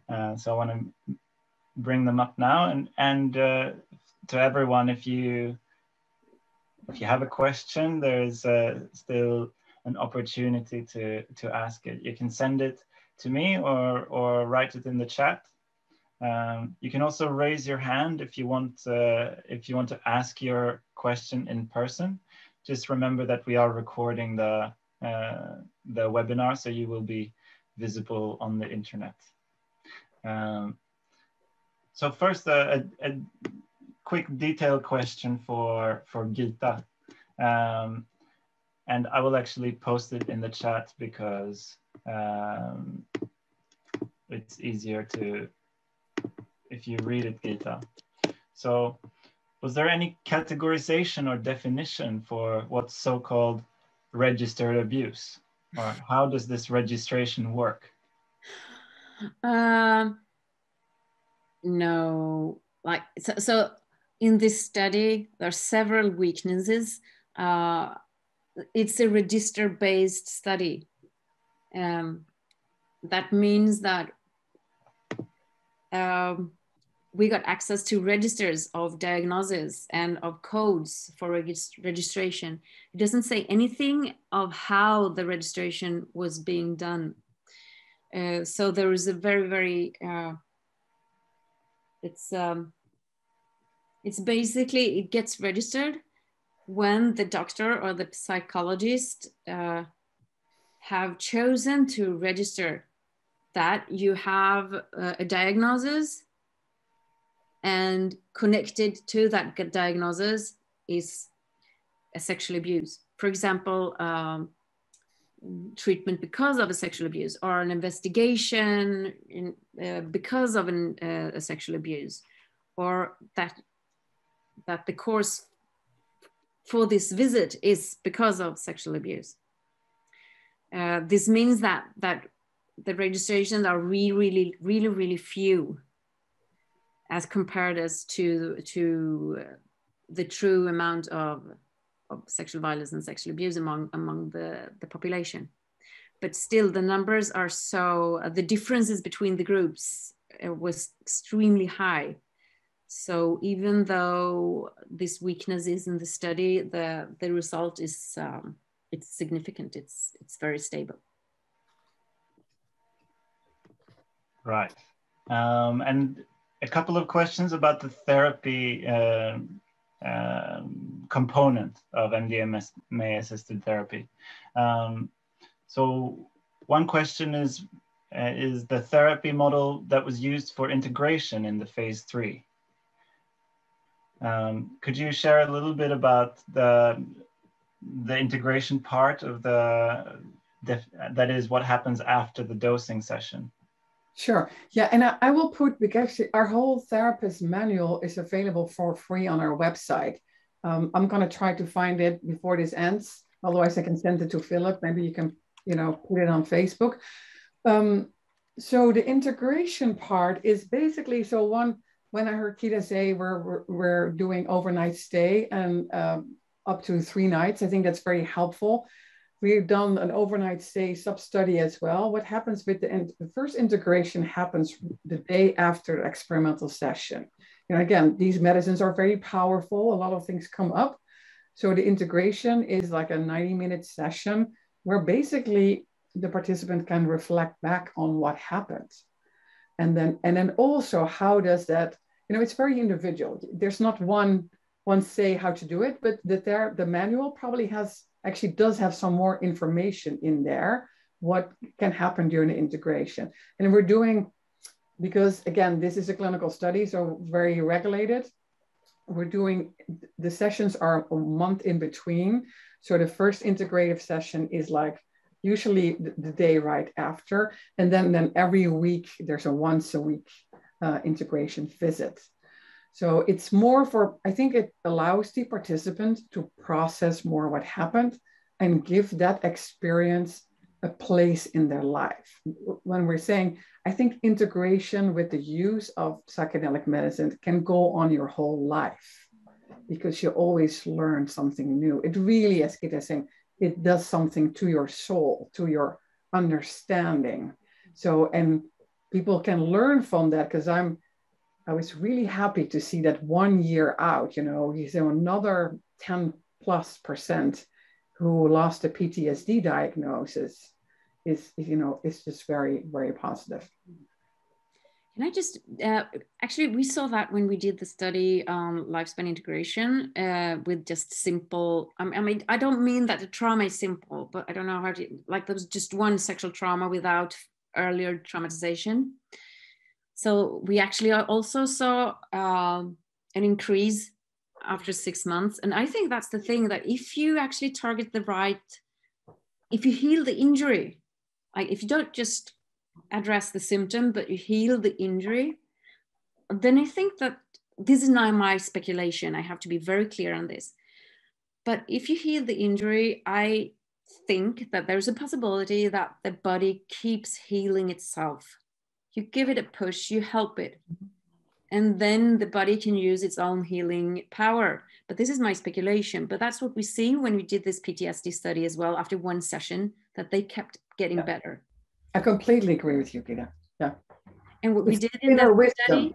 So I want to bring them up now, and to everyone, if you have a question, there's still an opportunity to ask it. You can send it to me or write it in the chat. You can also raise your hand if you want to ask your question in person. Just remember that we are recording the webinar, so you will be visible on the internet. So first, a quick detailed question for Gita, and I will actually post it in the chat because it's easier to, if you read it, Gita. So, was there any categorization or definition for what's so-called registered abuse, or how does this registration work? No, like so in this study, there are several weaknesses. It's a register-based study. That means that we got access to registers of diagnoses and of codes for registration. It doesn't say anything of how the registration was being done. So there is a very, very, it's basically, it gets registered when the doctor or the psychologist have chosen to register that you have a diagnosis and connected to that diagnosis is a sexual abuse. For example, treatment because of a sexual abuse, or an investigation because of a sexual abuse, or that the course for this visit is because of sexual abuse. This means that the registrations are really few as compared as to the true amount of sexual violence and sexual abuse among the population. But still the numbers are so, the differences between the groups was extremely high. So even though this weakness is in the study, the result is it's significant. It's very stable. Right. And a couple of questions about the therapy component of MDMA-assisted therapy. So one question is the therapy model that was used for integration in the phase 3. Could you share a little bit about the integration part of that is what happens after the dosing session? Sure. Yeah, and I will put, because our whole therapist manual is available for free on our website. I'm going to try to find it before this ends. Otherwise, I can send it to Philip. Maybe you can, put it on Facebook. So the integration part is basically, so when I heard Kita say we're doing overnight stay and up to 3 nights, I think that's very helpful. We've done an overnight stay sub-study as well. What happens with the first integration happens the day after the experimental session. Again, these medicines are very powerful. A lot of things come up. So the integration is like a 90-minute session where basically the participant can reflect back on what happened. And then also, how does that, it's very individual. There's not one say how to do it, but the manual probably actually does have some more information in there, what can happen during the integration. And we're doing, because again, this is a clinical study, so very regulated. We're doing, the sessions are a month in between. So the first integrative session is like usually the day right after. And then every week, there's a once a week integration visit. So it's more for, I think it allows the participant to process more what happened and give that experience a place in their life. When we're saying, I think integration with the use of psychedelic medicine can go on your whole life because you always learn something new. It really, as Kita is saying, it does something to your soul, to your understanding. So, and people can learn from that, because I was really happy to see that 1 year out, another 10+% who lost a PTSD diagnosis is just very, very positive. Can I just, actually, we saw that when we did the study on lifespan integration with just simple, I mean, I don't mean that the trauma is simple, but I don't know how to, like there was just one sexual trauma without earlier traumatization. So we actually also saw an increase after 6 months. And I think that's the thing, that if you actually target if you heal the injury, like if you don't just address the symptom, but you heal the injury, then I think that, this is now my speculation, I have to be very clear on this. But if you heal the injury, I think that there's a possibility that the body keeps healing itself. You give it a push, you help it. And then the body can use its own healing power. But this is my speculation. But that's what we see when we did this PTSD study as well. After 1 session, that they kept getting better. I completely agree with you, Kita. Yeah. And what we did in that study,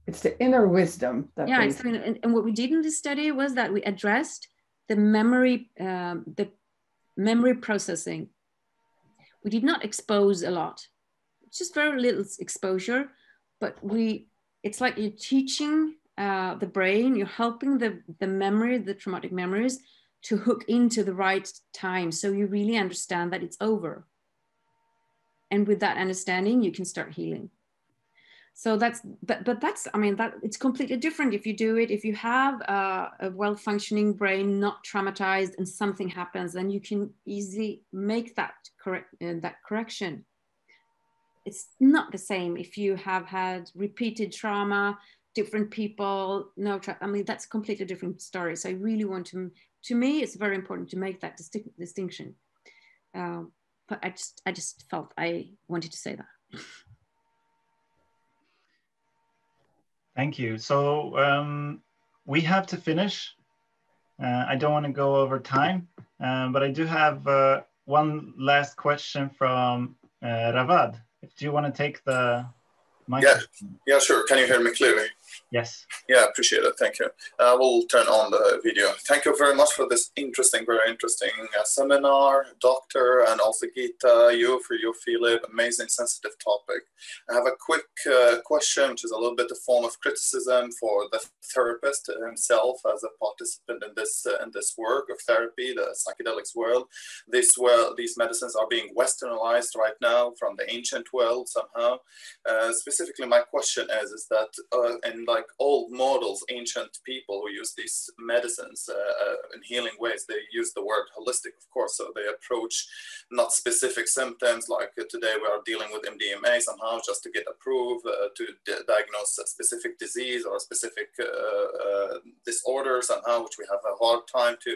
it's the inner wisdom that. Yeah, and what we did in this study was that we addressed the memory processing. We did not expose a lot. Just very little exposure, but it's like you're teaching the brain, you're helping the memory, the traumatic memories, to hook into the right time. So you really understand that it's over. And with that understanding, you can start healing. So that's, but that's, I mean, that it's completely different if you do it. If you have a well-functioning brain, not traumatized, and something happens, then you can easily make that correction. It's not the same if you have had repeated trauma, different people, I mean, that's a completely different story. So I really want to me, it's very important to make that distinction. But I just felt I wanted to say that. Thank you. So we have to finish. I don't want to go over time, but I do have one last question from Ravad. Do you want to take the mic? Yeah, sure. Can you hear me clearly? Yes. Yeah, appreciate it. Thank you. We'll turn on the video. Thank you very much for this very interesting seminar, Doctor, and also Gita, you Filip. Amazing, sensitive topic. I have a quick question, which is a little bit a form of criticism for the therapist himself as a participant in this work of therapy, the psychedelics world. These medicines are being westernized right now from the ancient world somehow. Specifically, my question is that in like old models, ancient people who use these medicines in healing ways, they use the word holistic, of course. So they approach not specific symptoms, like today we are dealing with MDMA somehow just to get approved to diagnose a specific disease or a specific disorder somehow, which we have a hard time to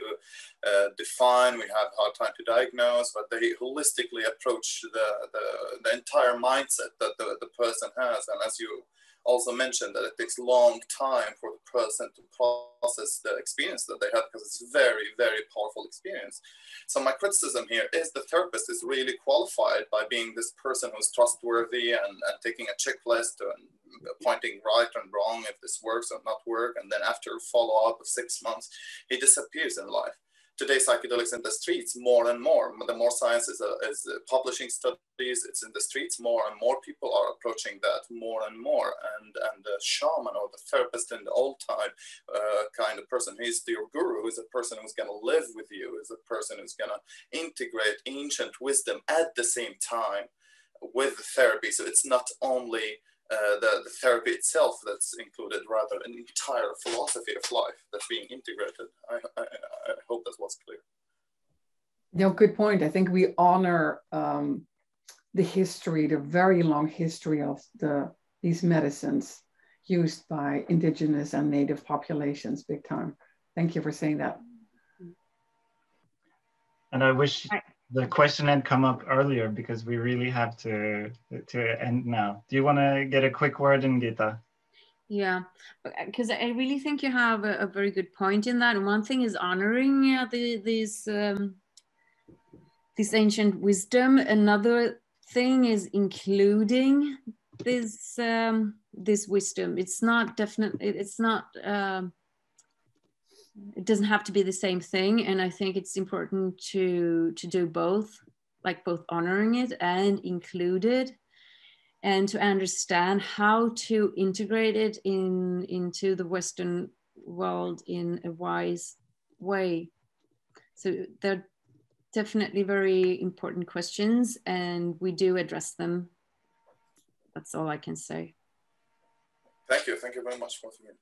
define, we have a hard time to diagnose, but they holistically approach the entire mindset that the person has. And as you also mentioned, that it takes a long time for the person to process the experience that they have, because it's a very, very powerful experience. So my criticism here is the therapist is really qualified by being this person who's trustworthy and taking a checklist and pointing right and wrong if this works or not work. And then after a follow-up of 6 months, he disappears in life. Today, psychedelics in the streets more and more. The more science is publishing studies, it's in the streets, more and more people are approaching that more and more. And the shaman or the therapist in the old time kind of person, he's your guru, is a person who's going to live with you, is a person who's going to integrate ancient wisdom at the same time with the therapy. So it's not only the therapy itself that's included, rather an entire philosophy of life that's being integrated. I hope that was clear. No, good point. I think we honor the history, the very long history of these medicines used by indigenous and native populations, big time. Thank you for saying that. And I wish the question had come up earlier, because we really have to end now. Do you want to get a quick word in, Gita? Yeah, because I really think you have a very good point in that. And one thing is honoring this ancient wisdom. Another thing is including this wisdom. It's not definitely. It's not. It doesn't have to be the same thing, and I think it's important to do both, like both honoring it and include it, and to understand how to integrate it into the Western world in a wise way. So they're definitely very important questions, and we do address them. That's all I can say. Thank you very much once again.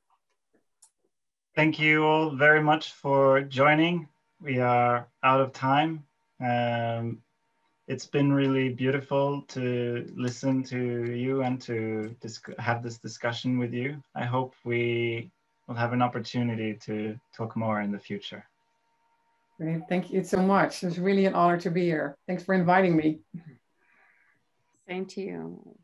Thank you all very much for joining. We are out of time. It's been really beautiful to listen to you and to have this discussion with you. I hope we will have an opportunity to talk more in the future. Great. Thank you so much. It's really an honor to be here. Thanks for inviting me. Same to you.